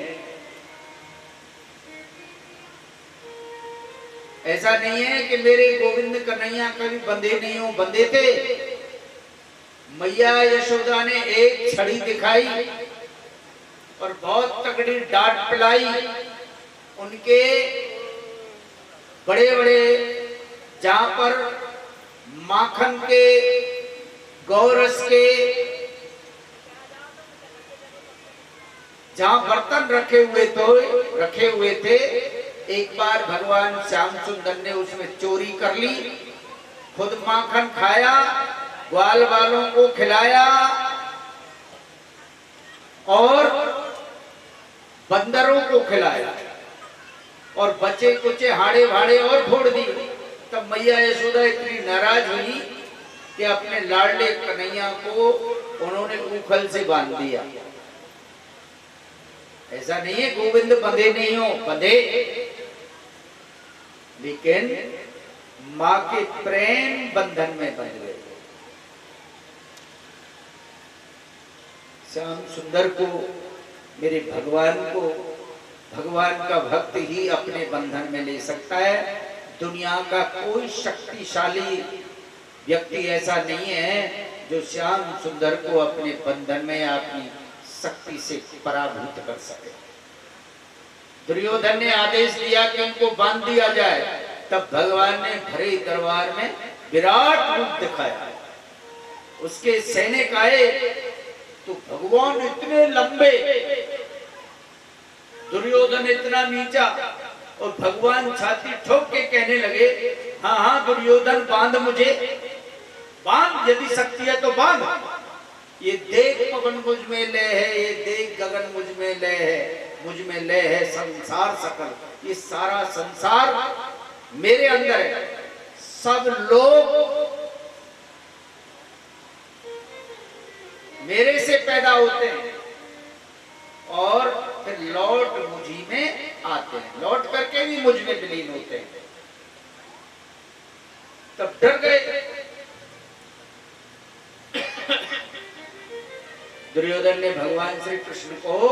ऐसा नहीं है कि मेरे गोविंद कन्हैया कभी बंधे नहीं हो, बंधे थे। मैया यशोदा ने एक छड़ी दिखाई और बहुत तगड़ी डांट पिलाई। उनके बड़े बड़े जहां पर माखन के गौरस के जहां बर्तन रखे हुए थे, एक बार भगवान श्याम सुंदर ने उसमें चोरी कर ली, खुद माखन खाया, ग्वाल वालों को खिलाया और बंदरों को खिलाया, और बचे कुचे हाड़े भाड़े और फोड़ दी। तब मैया यशोदा इतनी नाराज हुई कि अपने लाडले कन्हैया को उन्होंने ऊखल से बांध दिया। ऐसा नहीं है गोविंद बंधे नहीं हो, बंधे, लेकिन मां के प्रेम बंधन में बंध गए। श्याम सुंदर को, मेरे भगवान को, भगवान का भक्त ही अपने बंधन में ले सकता है। दुनिया का कोई शक्तिशाली व्यक्ति ऐसा नहीं है जो श्याम सुंदर को अपने बंधन में अपनी शक्ति से पराभूत कर सके। दुर्योधन ने आदेश दिया कि उनको बांध दिया जाए, तब भगवान ने भरे दरबार में विराट रूप दिखाया। उसके सैनिक आए तो भगवान इतने लंबे, दुर्योधन इतना नीचा, और भगवान छाती ठोक के कहने लगे, हाँ हाँ दुर्योधन बांध मुझे, बांध, यदि शक्ति है तो बांध। ये देख पवन मुझ में लय है, ये देख गगन मुझ में लय है, मुझ में लय है संसार सकल, ये सारा संसार मेरे अंदर है। सब लोग मेरे से पैदा होते हैं और फिर लौट मुझी में आते हैं, लौट करके भी मुझ में विलीन होते हैं। तब डर गए। दुर्योधन ने भगवान श्री कृष्ण को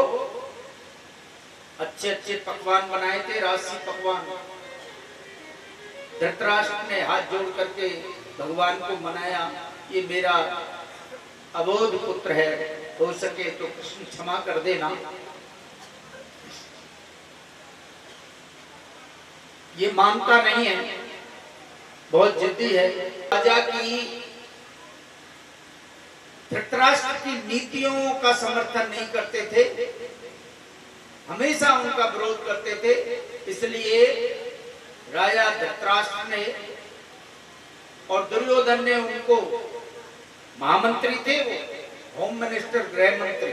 अच्छे अच्छे पकवान बनाए थे, राशि पकवान। धृतराष्ट्र ने हाथ जोड़ करके भगवान को मनाया, ये मेरा अबोध पुत्र है, हो सके तो कृष्ण क्षमा कर देना। ये मानता नहीं है, बहुत जिद्दी है। राजा की, धृतराष्ट्र की नीतियों का समर्थन नहीं करते थे, हमेशा उनका विरोध करते थे। इसलिए राजा धृतराष्ट्र ने और दुर्योधन ने उनको, महामंत्री थे वो, होम मिनिस्टर, गृह मंत्री,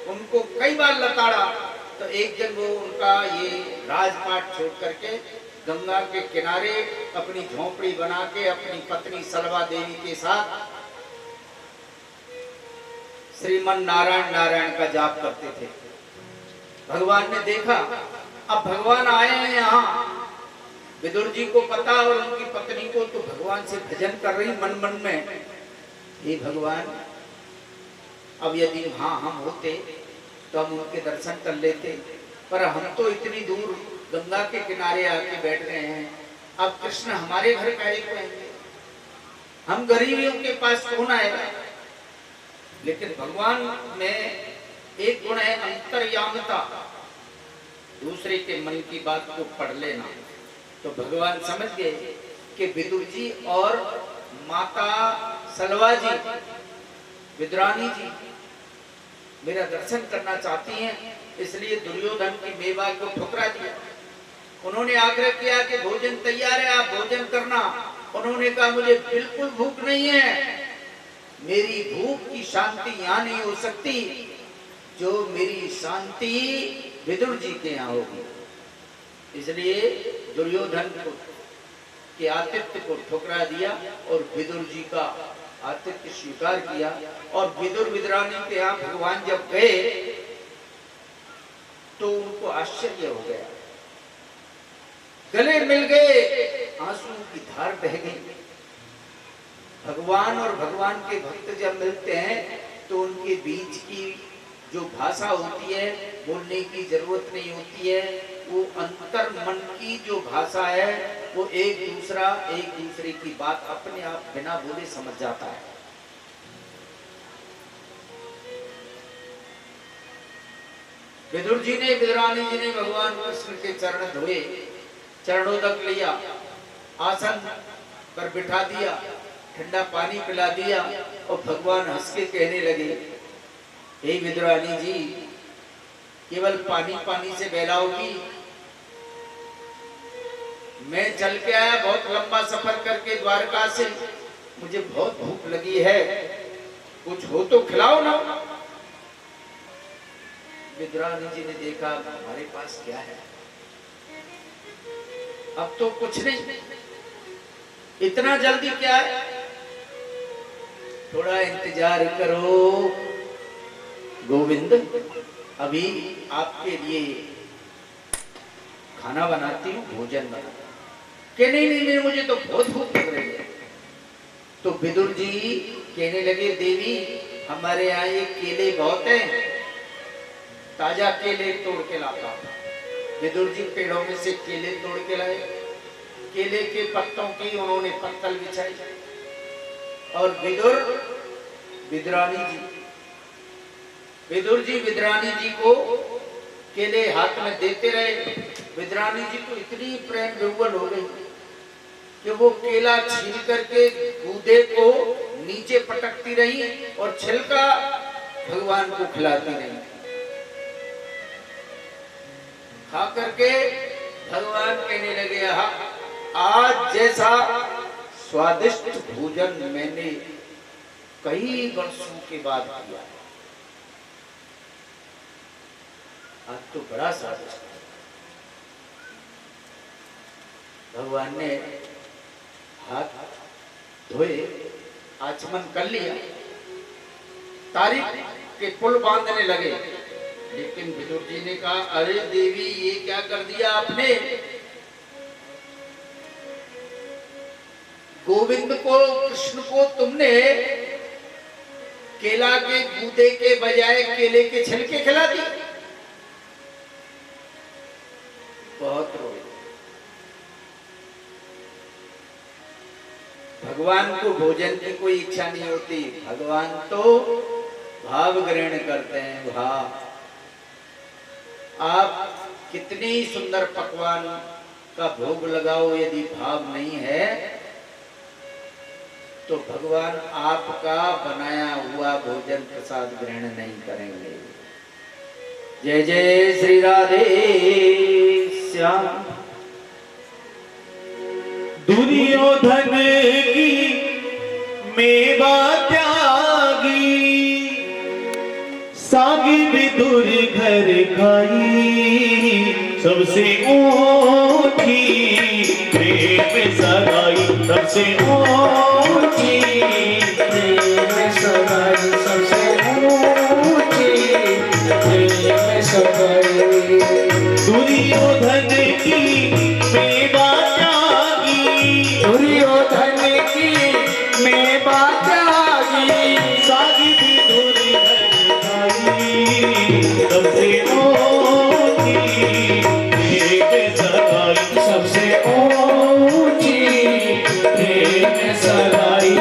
उनको कई बार लताड़ा। तो एक दिन वो उनका ये राजपाट छोड़ करके गंगा के किनारे अपनी झोंपड़ी बना के अपनी पत्नी सलवा देवी के साथ श्रीमन नारायण नारायण का जाप करते थे। भगवान ने देखा, अब भगवान आए हैं यहाँ, विदुर जी को पता और उनकी पत्नी को, तो भगवान से भजन कर रही मन मन में, हे भगवान, अब यदि वहां हम होते तो हम उनके दर्शन कर लेते, पर हम तो इतनी दूर गंगा के किनारे आके बैठ गए हैं, अब कृष्ण हमारे घर काहे को आएंगे, हम गरीबियों के पास कौन आएगा। लेकिन भगवान में एक गुण है, अंतर्यामिता, दूसरे के मन की बात को पढ़ लेना। तो भगवान समझ गए कि विदुर जी और माता सलवा जी, विद्रानी जी मेरा दर्शन करना चाहती हैं, इसलिए दुर्योधन की मेवा को ठुकरा दिया। उन्होंने आग्रह किया कि भोजन तैयार है, आप भोजन करना। उन्होंने कहा मुझे बिल्कुल भूख नहीं है, मेरी भूख की शांति यहाँ नहीं हो सकती, जो मेरी शांति विदुर जी के यहाँ होगी। इसलिए दुर्योधन को के आतिथ्य को ठुकरा दिया और विदुर जी का आतिथ्य स्वीकार किया। और विदुर विद्रानी के यहाँ भगवान जब गए तो उनको आश्चर्य हो गया, गले मिल गए, आंसुओं की धार बह गई। भगवान और भगवान के भक्त जब मिलते हैं तो उनके बीच की जो भाषा होती है, बोलने की जरूरत नहीं होती है, वो अंतर मन की जो भाषा है, वो एक दूसरे की बात अपने आप बिना बोले समझ जाता है। विदुर जी ने, विद्रानी जी ने भगवान कृष्ण के चरण धोए, चरणों तक लिया, आसन पर बिठा दिया, ठंडा पानी पिला दिया और भगवान हंस के कहने लगे, हे विद्रानी जी, केवल पानी पानी से बहलाओगी? मैं चल के आया बहुत लंबा सफर करके द्वारका से, मुझे बहुत भूख लगी है, कुछ हो तो खिलाओ ना। विद्रानी जी ने देखा हमारे पास क्या है, अब तो कुछ नहीं, इतना जल्दी क्या है, थोड़ा इंतजार करो गोविंद, अभी आपके लिए खाना बनाती हूँ, भोजन बना के। नहीं, मुझे तो बहुत भूख लग रही है। तो विदुर जी कहने लगे, देवी हमारे यहाँ ये केले बहुत हैं, ताजा केले तोड़ के लाता हूं। विदुर जी पेड़ों में से केले तोड़ के लाए, केले के पत्तों की उन्होंने पत्तल बिछाई और विदुर जी विद्रानी जी को केले हाथ में देते रहे। विद्रानी जी को इतनी प्रेम विह्वल हो गई कि वो केला छील करके गूदे को नीचे पटकती रही और छिलका भगवान को खिलाती रही। खा करके भगवान कहने लगे, आज जैसा स्वादिष्ट भोजन मैंने कई वर्षों के बाद किया, आज तो बड़ा स्वादिष्ट। भगवान ने हाथ धोए, आचमन कर लिया, तारीफ के पुल बांधने लगे। लेकिन विदुर जी ने कहा, अरे देवी ये क्या कर दिया आपने, गोविंद को, कृष्ण को तुमने केला के गूदे के बजाय केले के छिलके खिला दिए। बहुत रोए। भगवान को भोजन की कोई इच्छा नहीं होती, भगवान तो भाव ग्रहण करते हैं। भाव, आप कितनी सुंदर पकवान का भोग लगाओ, यदि भाव नहीं है तो भगवान आपका बनाया हुआ भोजन प्रसाद ग्रहण नहीं करेंगे। जय जय श्री राधे श्याम। दुर्योधन की मेवा त्यागी, सागी विदुर घर खाई, सबसे ऊंची प्रेम सगाई, सबसे ऊंची प्रेम सगाई, सबसे ऊंची प्रेम सगाई। दुर्योधन की मेवा त्यागी, दुर्योधन की मेवा त्यागी, सागी विदुर घर खाई, सबसे ऊंची प्रेम सगाई, सबसे ऊंची प्रेम सगाई।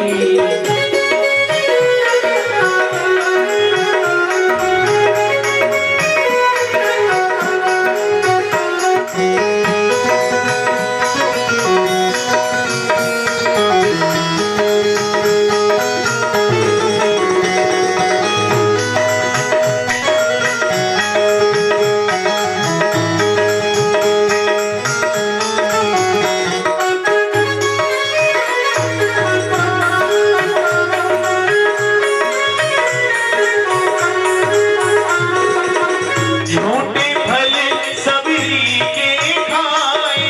झूठे फल सबरी के खाए,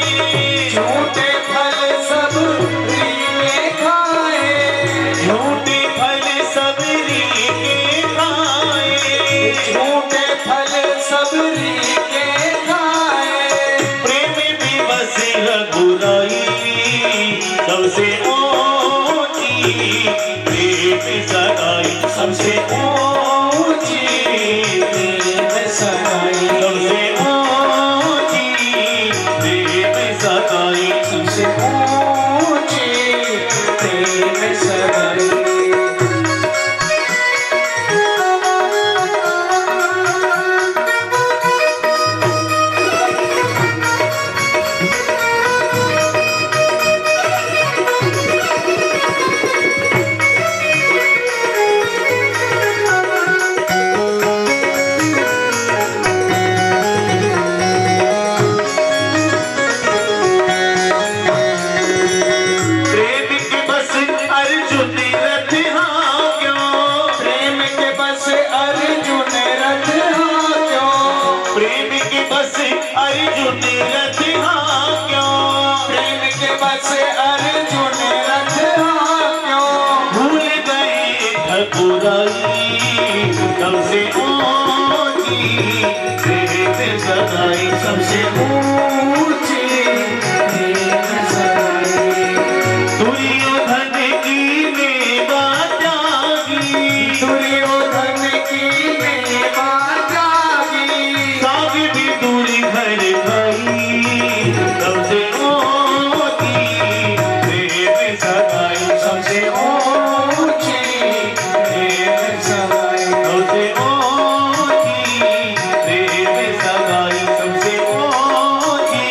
झूठे फल सब ने खाए, झूठे फल सबरी के खाए, झूठे फल सब के खाए। प्रेम विवश रघुराई, सबसे ऊंची प्रेम सगाई, सबसे ऊंची प्रेम सगाई, सबसे ऊंची प्रेम सगाई, सबसे ऊंची प्रेम सगाई। प्रेम के बस अर्जुन रथ हाँ क्यों, प्रेम के बस अर्जुन रथ हाँ क्यों, प्रेम के बस अर्जुन रथ हाँ क्यों, प्रेम के बस अर्जुन रथ हाँ क्यों। भूल गए ठकुराई, सबसे ऊंची प्रेम सगाई, सबसे ऊंची प्रेम सगाई। दुर्योधन की मेवा त्यागी, दुर्योधन की मेवा त्यागी, सागी विदुर घर खाई, सबसे ऊंची प्रेम सगाई, सबसे ऊंची प्रेम सगाई। सबसे ऊंची प्रेम सगाई, सबसे ऊंची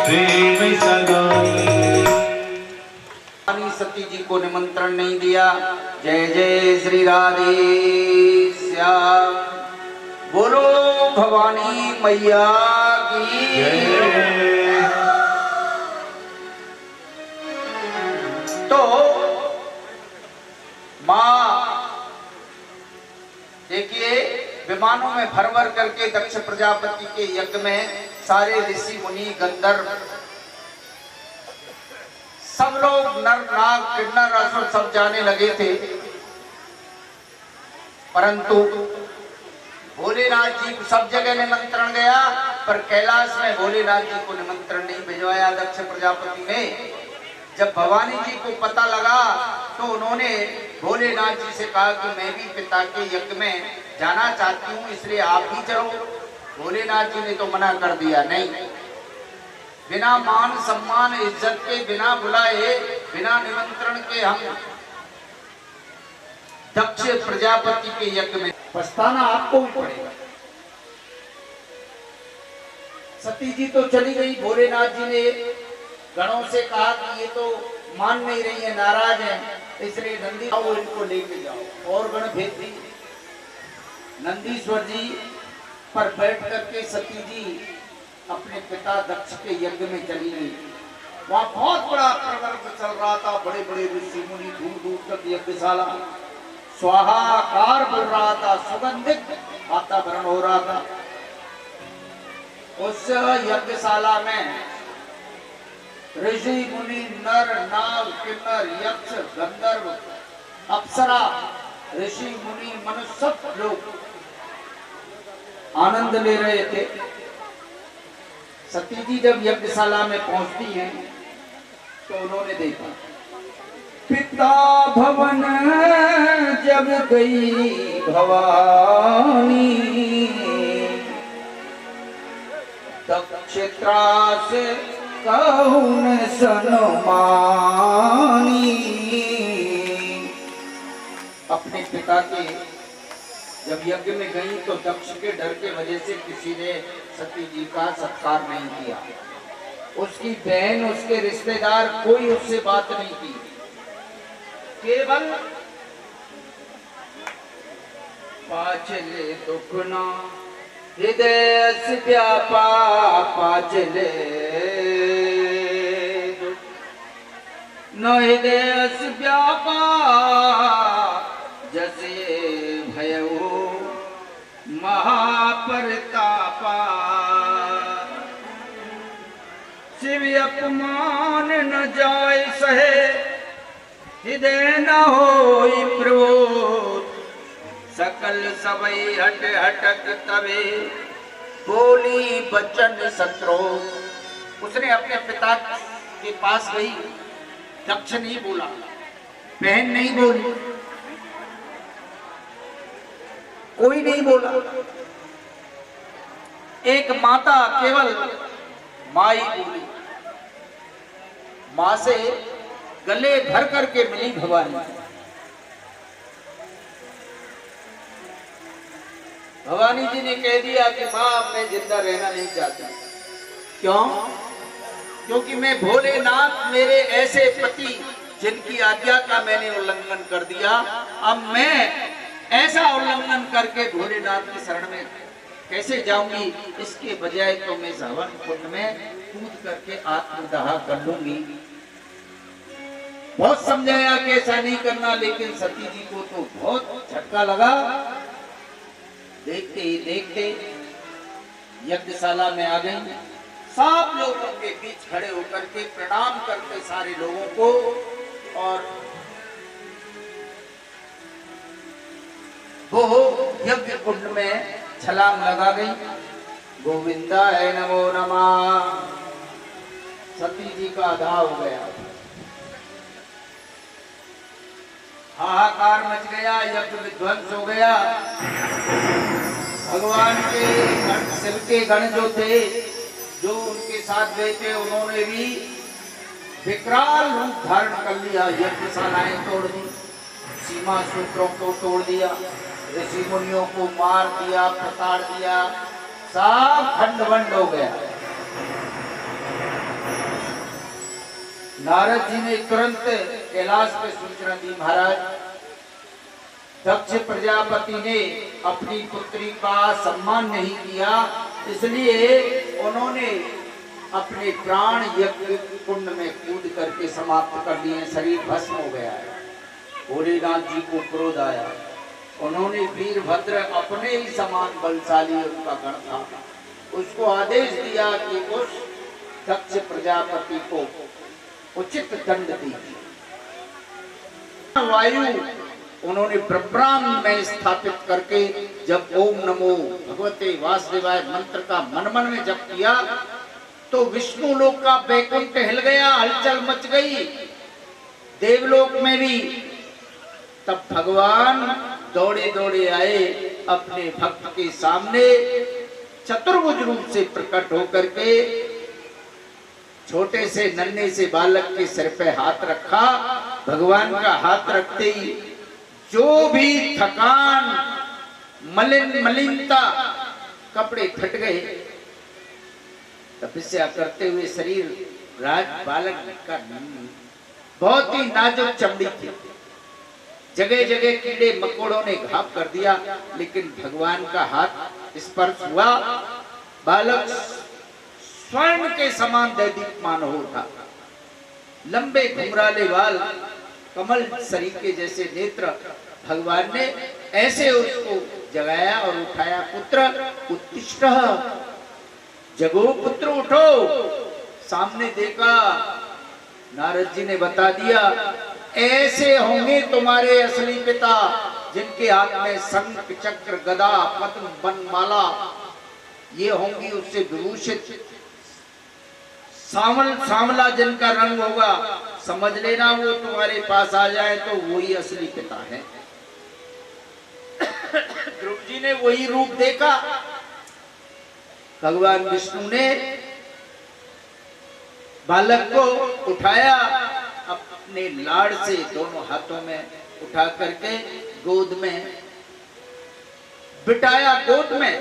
प्रेम सगाई। रानी सती जी को निमंत्रण नहीं दिया। जय जय श्री राधे श्याम। बोलो भवानी मैया की। तो माँ देखिए, विमानों में भर भर करके दक्ष प्रजापति के यज्ञ में सारे ऋषि मुनि गंधर्व सब लोग नर नाग किन्नर असुर सब जाने लगे थे, परंतु भोलेनाथ जी को सब जगह निमंत्रण गया, पर कैलाश में भोलेनाथ जी को निमंत्रण नहीं भिजवाया दक्ष प्रजापति ने। जब भवानी जी को पता लगा तो उन्होंने भोलेनाथ जी से कहा कि मैं भी पिता के यज्ञ में जाना चाहती हूँ, इसलिए आप भी चलो। भोलेनाथ जी ने तो मना कर दिया, नहीं, बिना मान सम्मान इज्जत के, बिना बुलाए, बिना निमंत्रण के हम दक्ष प्रजापति के यज्ञ में पछताना आपको भी पड़ेगा। सती जी तो चली गई, भोलेनाथ जी ने गणों से कहा कि ये तो मान नहीं रही है, नाराज है, इसलिए नंदी आओ इनको लेके जाओ, और गण भेज दी। नंदीश्वर जी पर बैठ करके सती जी अपने पिता दक्ष के यज्ञ में चली गई। वहां बहुत बड़ा प्रकल्प चल रहा था, बड़े बड़े ऋषि मुनि, दूर दूर तक यज्ञशाला स्वाहाकार बोल रहा था, सुगंधित वातावरण हो रहा था। उस यज्ञशाला में ऋषि मुनि, नर नाग, किन्नर, यक्ष, गंधर्व, अप्सरा, ऋषि मुनि, मनुष्य सब लोग आनंद ले रहे थे। सती जी जब यज्ञशाला में पहुंचती हैं तो उन्होंने देखा पिता भवन जब गई भवानी, दक्षित्रा से कौन सनमानी। अपने पिता के जब यज्ञ में गई तो दक्ष के डर के वजह से किसी ने सती जी का सत्कार नहीं किया। उसकी बहन, उसके रिश्तेदार, कोई उससे बात नहीं की। केवल पाचले दुखना हृदय से व्यापा, पाचले न हृदय से व्यापा, जसे भयो महापरतापा। शिव अपमान न जाय सहे, हृदय न होई क्रोध। सकल सबई हट हटक तबे, बोली बचन सत्रो। उसने अपने पिता के पास गई, दक्ष नहीं बोला, बहन नहीं बोली, कोई नहीं बोला। एक माता केवल माई बोली। मां से गले भर करके मिली भवानी। भवानी जी ने कह दिया कि मां मैं जिंदा रहना नहीं चाहती। क्यों? क्योंकि मैं भोलेनाथ, मेरे ऐसे पति जिनकी आज्ञा का मैंने उल्लंघन कर दिया, अब मैं ऐसा उल्लंघन करके भोलेनाथ की शरण में कैसे जाऊंगी? इसके बजाय तो मैं सावन कुंड में कूद करके आत्मदाह कर लूंगी। बहुत समझाया कि ऐसा नहीं करना, लेकिन सती जी को तो बहुत झटका लगा। देखते ही देखते यज्ञशाला में आ गई। सब लोगों के बीच खड़े होकर के प्रणाम करते सारे लोगों को, और वो यज्ञ कुंड में छलांग लगा गई। गोविंदाय नमो नमः। सती जी का दाह हो गया, हाहाकार मच गया, यज्ञ विध्वंस हो गया। भगवान के गण, शिव के गण जो थे, जो उनके साथ गए थे, उन्होंने भी विकराल रूप धारण कर लिया। यज्ञशालाएं तोड़ दी, सीमा सूत्रों को तोड़ दिया, ऋषि मुनियों को मार दिया, प्रताड़ दिया, सब खंड-वंड हो गया। नारद जी ने तुरंत कैलाश पे सूचना दी, महाराज दक्ष प्रजापति ने अपनी पुत्री का सम्मान नहीं किया, इसलिए उन्होंने अपने प्राण यज्ञ कुंड में कूद करके समाप्त कर दिए। शरीर भस्म हो गया है। भोलेनाथ जी को क्रोध आया। उन्होंने वीरभद्र, अपने ही समान बलशाली उनका गण था, उसको आदेश दिया कि उस दक्ष प्रजापति को उचित दंड दीजिए। वायु उन्होंने ब्रह्मांड में स्थापित करके जब ओम नमो भगवते वासुदेवाय मंत्र का मन मन में जप किया तो विष्णु लोक का वैकुंठ हिल गया, हलचल मच गई। देवलोक में भी तब भगवान दौड़े दौड़े आए अपने भक्त के सामने, चतुर्भुज रूप से प्रकट होकर के छोटे से नन्हे से बालक के सिर पे हाथ रखा। भगवान का हाथ रखते ही जो भी थकान, मलिनता, कपड़े फट गए। तपस्या करते हुए शरीर राज बालक का बहुत ही नाजुक चमड़ी थी, जगह जगह कीड़े मकोड़ों ने घाव कर दिया, लेकिन भगवान का हाथ स्पर्श हुआ, बालक स्वर्ण के समान दैदीप्यमान हो उठा। लंबे घुंघराले बाल, कमल सरीके जैसे नेत्र, भगवान ने ऐसे उसको जगाया और उठाया। पुत्र उत्तिष्ठ, जगो पुत्र उठो। सामने देखा, नारद जी ने बता दिया, ऐसे होंगे तुम्हारे असली पिता, जिनके हाथ में शंख चक्र गदा पद्म वनमाला ये होंगी उससे विभूषित। सांवला जिनका रंग होगा, समझ लेना वो तुम्हारे पास आ जाए तो वही असली पिता है। ध्रुव जी ने वही रूप देखा। भगवान विष्णु ने बालक को उठाया, अपने लाड़ से दोनों हाथों में उठा करके गोद में बिठाया, गोद में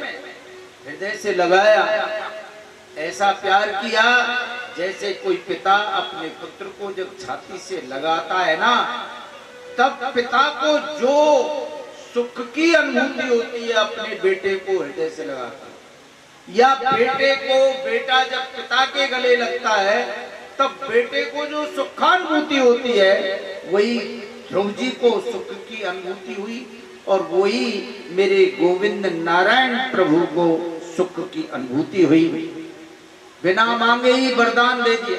हृदय से लगाया। ऐसा प्यार किया जैसे कोई पिता अपने पुत्र को जब छाती से लगाता है ना, तब पिता को जो सुख की अनुभूति होती है अपने बेटे को हृदय से लगाकर, या बेटे को बेटा जब पिता के गले लगता है तब बेटे को जो सुखानुभूति होती है, वही ध्रुव जी को सुख की अनुभूति हुई और वही मेरे गोविंद नारायण प्रभु को सुख की अनुभूति हुई। बिना मांगे ही वरदान दे दिया।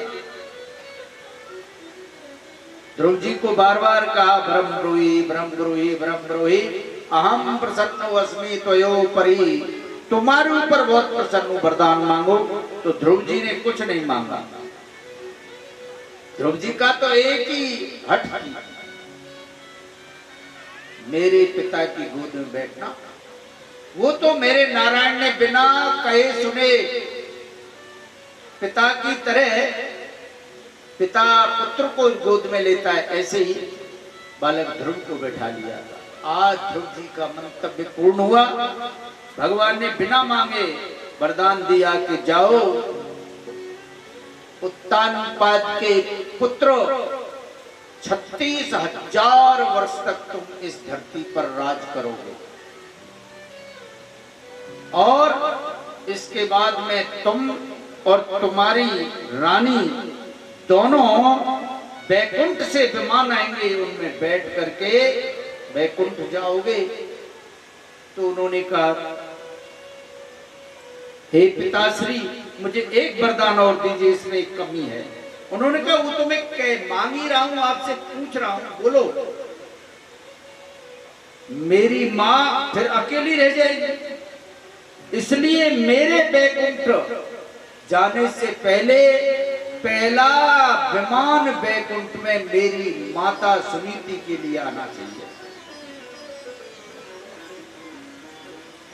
ध्रुव जी को बार बार कहा, ब्रह्मब्रूहि ब्रह्मब्रूहि ब्रह्मब्रूहि अहम प्रसन्नो अस्मि त्वयो परि, तुम्हारे ऊपर बहुत प्रसन्न हूं, वरदान मांगो। तो ध्रुव जी ने कुछ नहीं मांगा। ध्रुव जी का तो एक ही हट थी, मेरे पिता की गोद में बैठना। वो तो मेरे नारायण ने बिना कहे सुने पिता की तरह, पिता पुत्र को गोद में लेता है, ऐसे ही बालक ध्रुव को बैठा लिया। आज ध्रुव जी का मंतव्य पूर्ण हुआ। भगवान ने बिना मांगे वरदान दिया कि जाओ, उत्तानपाद के पुत्रों, 36,000 वर्ष तक तुम इस धरती पर राज करोगे और इसके बाद में तुम और तुम्हारी रानी दोनों बैकुंठ से विमान आएंगे, उनमें बैठ करके बैकुंठ जाओगे। तो उन्होंने कहा, हे पिताश्री, मुझे एक वरदान और दीजिए, इसमें एक कमी है। उन्होंने कहा, वो तो मैं मांग ही रहा हूं, आपसे पूछ रहा हूं, बोलो। मेरी मां फिर अकेली रह जाएगी, इसलिए मेरे बैकुंठ जाने से पहले पहला विमान बैकुंठ में मेरी माता सुनीति के लिए आना चाहिए।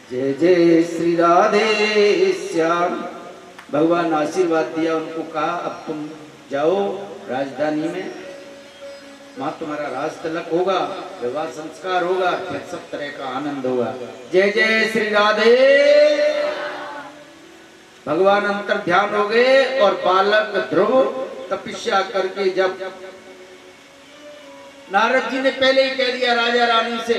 जय जय श्री राधे श्याम। भगवान आशीर्वाद दिया, उनको कहा, अब तुम जाओ राजधानी में, मां तुम्हारा राज तिलक होगा, विवाह संस्कार होगा, फिर सब तरह का आनंद होगा। जय जय श्री राधे। भगवान अंतर ध्यान हो गए और बालक ध्रुव तपस्या करके, जब नारद जी ने पहले ही कह दिया राजा रानी से,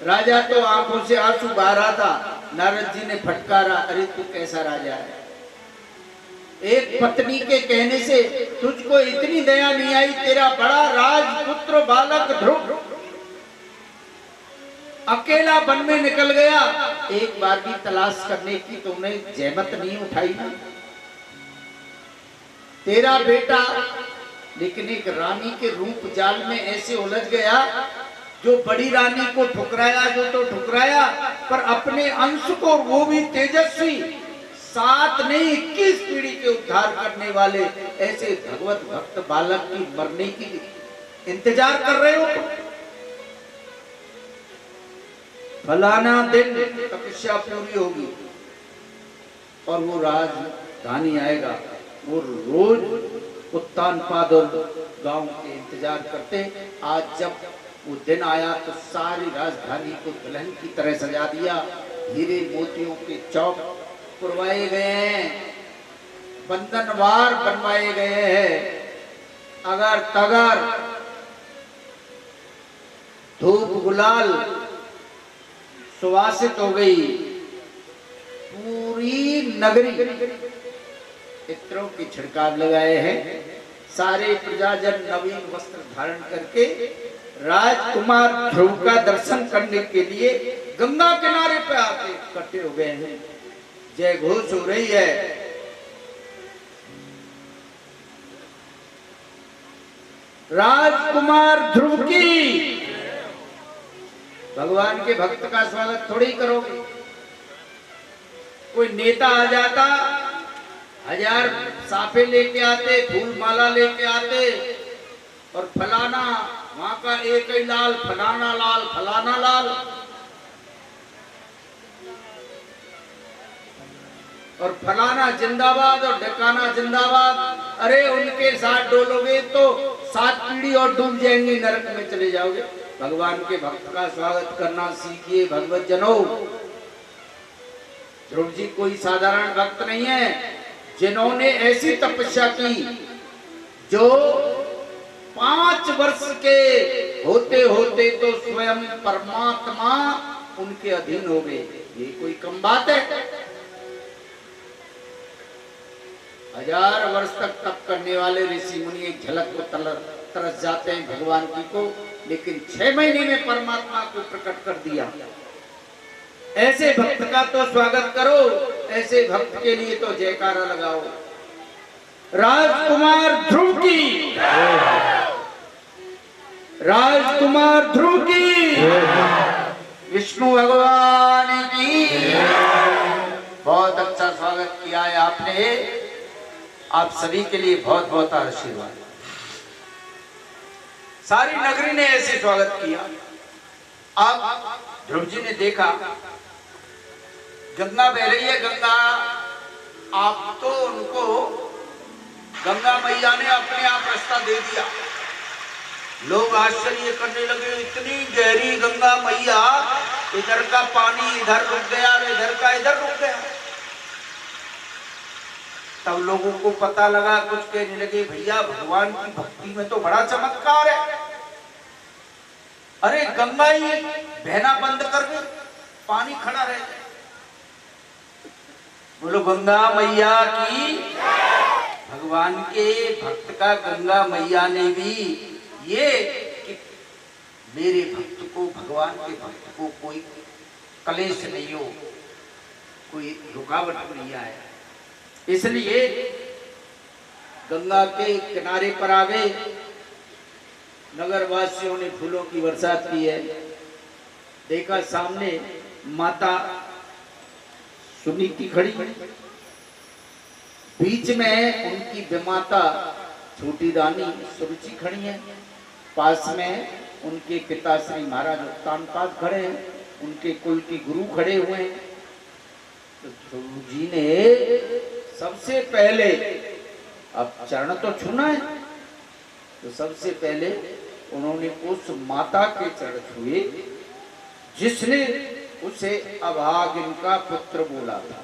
राजा तो आंखों से आंसू बहा रहा था, नारद जी ने फटकारा, अरे तू कैसा राजा है, एक पत्नी के कहने से तुझको इतनी दया नहीं आई, तेरा बड़ा राजपुत्र बालक ध्रुव अकेला वन में निकल गया, एक बार भी तलाश करने की तुमने जहमत नहीं उठाई ना। तेरा बेटा लेकिन एक रानी के रूप जाल में ऐसे उलझ गया, जो बड़ी रानी को ठुकराया, जो तो ठुकराया, पर अपने अंश को, वो भी तेजस्वी, 7 नहीं 21 पीढ़ी के उद्धार करने वाले ऐसे भगवत भक्त बालक की मरने की इंतजार कर रहे हो। फलाना दिन तपस्या पूरी होगी और वो राजधानी आएगा। वो रोज उत्तानपाद और गांव के इंतजार करते। आज जब वो दिन आया तो सारी राजधानी को दुल्हन की तरह सजा दिया, हीरे मोतियों के चौक पुरवाए गए हैं, बंधनवार बनवाए गए हैं, अगर तगर धूप गुलाल सुवासित हो गई। पूरी नगरी इत्रों की छिड़काव लगाए हैं। सारे प्रजाजन नवीन वस्त्र धारण करके राजकुमार ध्रुव का दर्शन करने के लिए गंगा किनारे पे आके इकट्ठे हो गए हैं। जय घोष हो रही है। राजकुमार ध्रुव की। भगवान के भक्त का स्वागत थोड़ी करोगे। कोई नेता आ जाता, 1000 साफे लेके आते, फूल माला लेके आते, और फलाना वहां का एक ही लाल, फलाना लाल, फलाना लाल, और फलाना जिंदाबाद और ढकाना जिंदाबाद। अरे उनके साथ डोलोगे तो 7 पीढ़ी और डूब जाएंगे, नरक में चले जाओगे। भगवान के भक्त का स्वागत करना सीखिए भगवत जनों। ध्रुव जी कोई साधारण भक्त नहीं है, जिन्होंने ऐसी तपस्या की जो 5 वर्ष के होते होते तो स्वयं परमात्मा उनके अधीन हो गए। ये कोई कम बात है। 1000 वर्ष तक तप करने वाले ऋषि मुनि एक झलक को तरस जाते हैं भगवान की को, लेकिन 6 महीने में परमात्मा को प्रकट कर दिया। ऐसे भक्त का तो स्वागत करो, ऐसे भक्त के लिए तो जयकारा लगाओ। राजकुमार ध्रुव की। राजकुमार ध्रुव की। विष्णु भगवान की। बहुत अच्छा स्वागत किया है आपने। आप सभी के लिए बहुत बहुत आशीर्वाद। सारी नगरी ने ऐसे स्वागत किया। अब ध्रुव जी ने देखा गंगा बह रही है। गंगा, आप तो उनको गंगा मैया ने अपने आप रास्ता दे दिया। लोग आश्चर्य करने लगे, इतनी गहरी गंगा मैया, इधर का पानी इधर रुक गया और इधर का इधर रुक गया। तब लोगों को पता लगा, कुछ कहने लगे, भैया भगवान की भक्ति में तो बड़ा चमत्कार है। अरे गंगा ही बहना बंद कर दे, पानी खड़ा रह जाए। बोलो गंगा मैया की। भगवान के भक्त का गंगा मैया ने भी ये कि मेरे भक्त को, भगवान के भक्त को कोई कलेश नहीं हो, कोई रुकावट नहीं आए, इसलिए गंगा के किनारे पर आ गए। नगर वासियों ने फूलों की बरसात की है। देखा सामने माता सुनीति खड़ी, बीच में उनकी विमाता छोटी रानी सुरुचि खड़ी है, पास में उनके पिता श्री महाराज उत्तानपाद खड़े हैं, उनके कुल की गुरु खड़े हुए हैं। तो ध्रुव जी ने सबसे पहले, अब चरण तो छूना है, तो सबसे पहले उन्होंने उस माता के चरण छुए जिसने उसे अभागिन का पुत्र बोला था,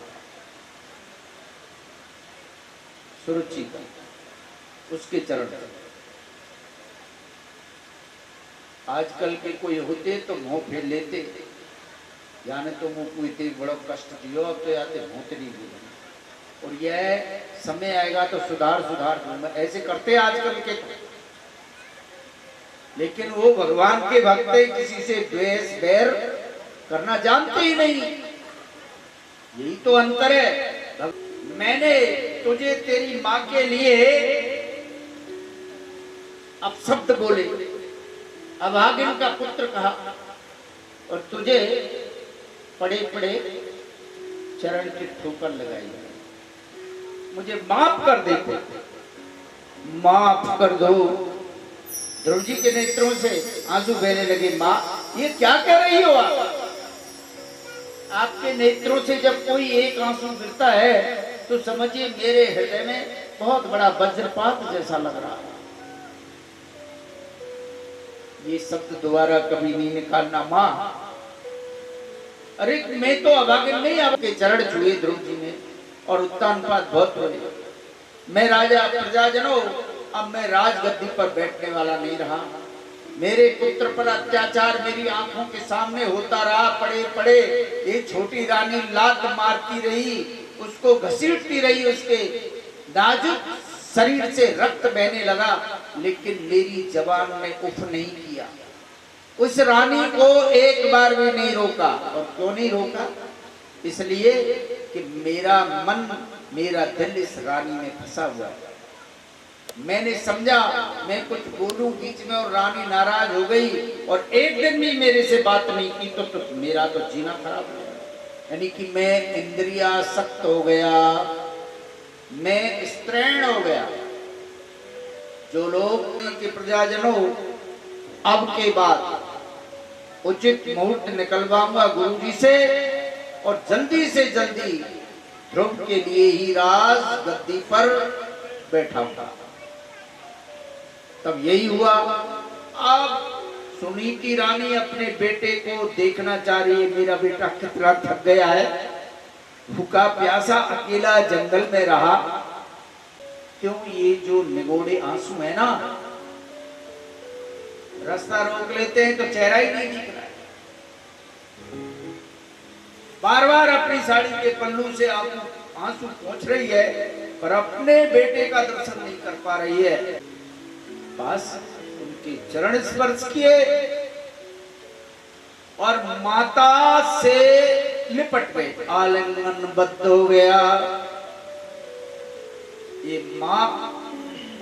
सुरुचि का, उसके चरण। आजकल के कोई होते तो मुंह फेर लेते, यानी तो मुंह को इतने बड़ा कष्ट दियो, अब तो याते मुंह नहीं बोले। और यह समय आएगा तो सुधार दूंगा, ऐसे करते आजकल के। लेकिन वो भगवान के भक्त किसी से द्वेष बैर करना जानते ही नहीं। यही तो अंतर है। मैंने तुझे तेरी माँ के लिए अपशब्द बोले, अभागिन का पुत्र कहा, और तुझे पड़े पड़े चरण की ठोकर लगाई। मुझे माफ कर दे, माफ कर दो। ध्रुव जी के नेत्रों से आंसू बहने लगे। माँ, ये क्या कह रही हो आप? आपके नेत्रों से जब कोई एक आंसू गिरता है तो समझिए मेरे हृदय में बहुत बड़ा वज्रपात जैसा लग रहा है। ये शब्द दोबारा कभी नहीं निकालना माँ। अरे मैं तो अभागिन नहीं, आपके चरण छुए ध्रुव जी ने और उत्तानपाद बहुत हुए। मैं राजा प्रजाजनों, अब मैं राजगद्दी पर बैठने वाला नहीं रहा। मेरे पुत्र पर अत्याचार मेरी आंखों के सामने होता रहा। पड़े पड़े ये छोटी रानी लात मारती रही, उसको घसीटती रही उसके नाजुक शरीर से रक्त बहने लगा, लेकिन मेरी जवान ने उफ नहीं किया। उस रानी को एक बार भी नहीं रोका। और क्यों नहीं रोका? इसलिए कि मेरा मन, मेरा दिल इस रानी में फंसा हुआ है। मैंने समझा मैं कुछ बोलूं बीच में और रानी नाराज हो गई और एक दिन भी मेरे से बात नहीं की तो मेरा तो जीना खराब हो गया। यानी कि मैं इंद्रियासक्त हो गया, मैं स्त्रैण हो गया। जो लोग के प्रजाजनों, अब के बाद उचित मुहूर्त निकलवाऊंगा गुरुजी से और जल्दी से जल्दी ध्रुव के लिए ही राज गद्दी पर बैठाऊंगा। तब यही हुआ। अब सुनीति रानी अपने बेटे को देखना चाह रही है। मेरा बेटा कितना थक गया है, भूखा प्यासा अकेला जंगल में रहा। क्यों ये जो निगोड़े आंसू है ना, रास्ता रोक लेते हैं तो चेहरा ही नहीं दिख रहा है। बार बार अपनी साड़ी के पल्लू से आंसू पोंछ रही है, पर अपने बेटे का दर्शन नहीं कर पा रही है। बस उनके चरण स्पर्श किए और माता से लिपट गए, आलिंगन बद्ध हो गया। ये माँ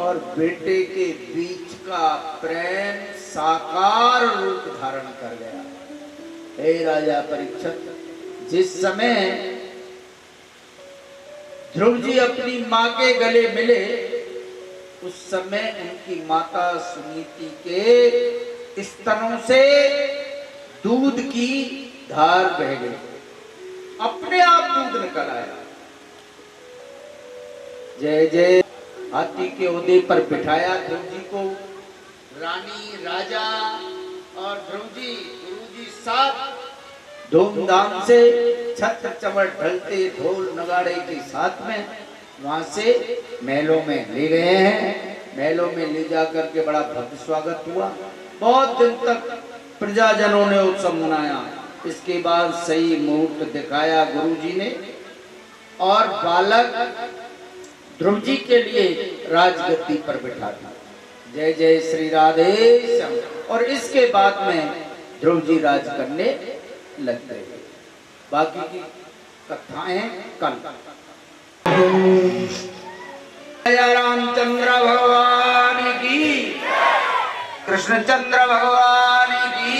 और बेटे के बीच का प्रेम साकार रूप धारण कर गया। हे राजा परीक्षित, जिस समय ध्रुव जी अपनी माँ के गले मिले, उस समय उनकी माता सुनीति के स्तनों से दूध की धार बह गई, अपने आप दूध निकल आया। जय जय। हाथी के ओहदे पर बिठाया ध्रुव जी को। रानी, राजा और ध्रुव जी, गुरु जी साथ धूमधाम से छत्र चमड़ ढलते ढोल नगाड़े के साथ में वहां से महलों में ले गए हैं। महलों में ले जाकर के बड़ा भव्य स्वागत हुआ। बहुत दिन तक प्रजाजनों ने उत्सव मनाया। इसके बाद सही मुहूर्त दिखाया गुरुजी ने और बालक ध्रुव जी के लिए राजगद्दी पर बिठा दिया। जय जय श्री राधे श्याम। और इसके बाद में ध्रुव जी राज करने लग गए। बाकी की कथाएं कल। जय रामचंद्र भगवान की, कृष्णचंद्र भगवान की।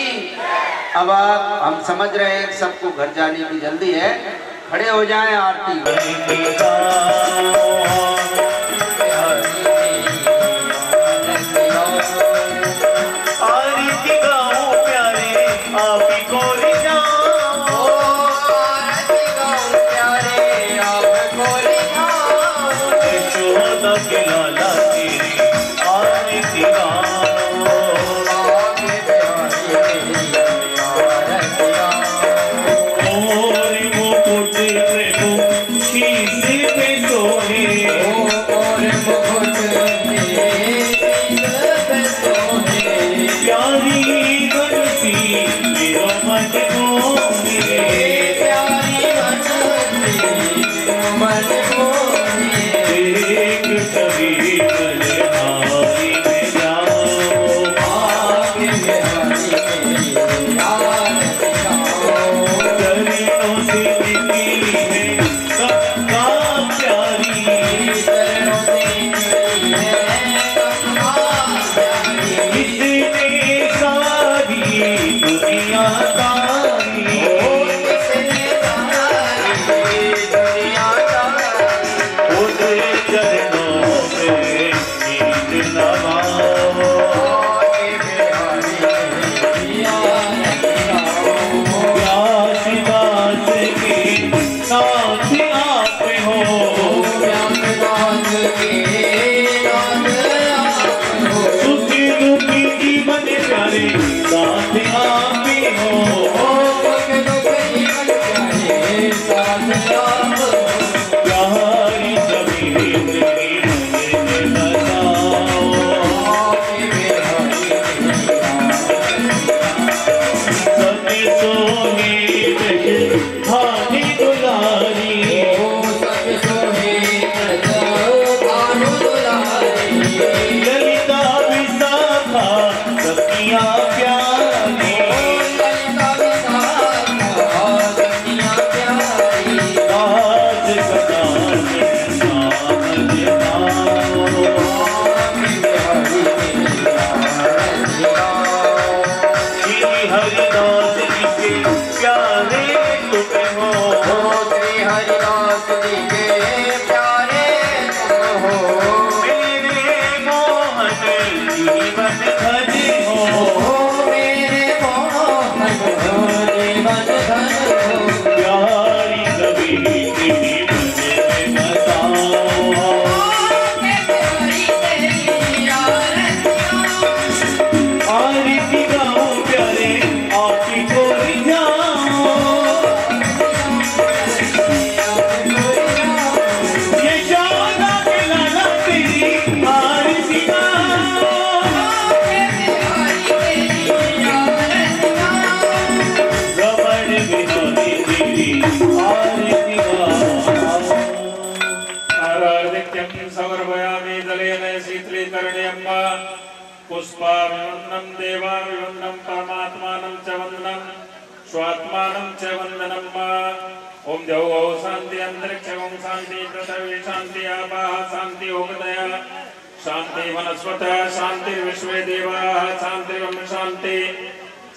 अब आप हम समझ रहे हैं सबको घर जाने की जल्दी है, खड़े हो जाएं आरती। आरती गाओ प्यारे आप को ले जाओ, आरती गाओ प्यारे आप को ले जाओ। यशोदा के लाला तेरी आरती गाओ, और मुकुट प्रभु शीश पे सोहे, और मुकुट प्यारी बंसी मेरो मन मोहे, प्यारी बंसी मन मोहे। एक कभी बलिहारी में जाओ, आगे में हरी आरती गाओ। चरणों से निकली है सबका प्यारी, चरणों से निकली है सबका प्यारी। इसने सारी दुनिया का कारुण्यम् पुष्पाभिवन्दनं देवाभिवन्दनं परमात्मानं च वन्दनं स्वात्मानं च वन्दनम् ओम द्यौः शान्ति अन्तरिक्षं शान्ति पृथिवी शान्ति आपाः शान्ति ओगदय शान्ति वनस्पतयः शान्ति विश्वे देवाः शान्ति ब्रह्म शान्ति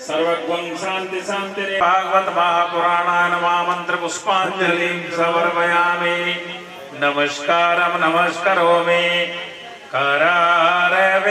सर्वगुण शान्ति शान्ति भागवत महापुराणान् महामन्त्र पुष्पाञ्जलिं समर्पयामि नमस्कारं नमस्करोमि करारविन्दे।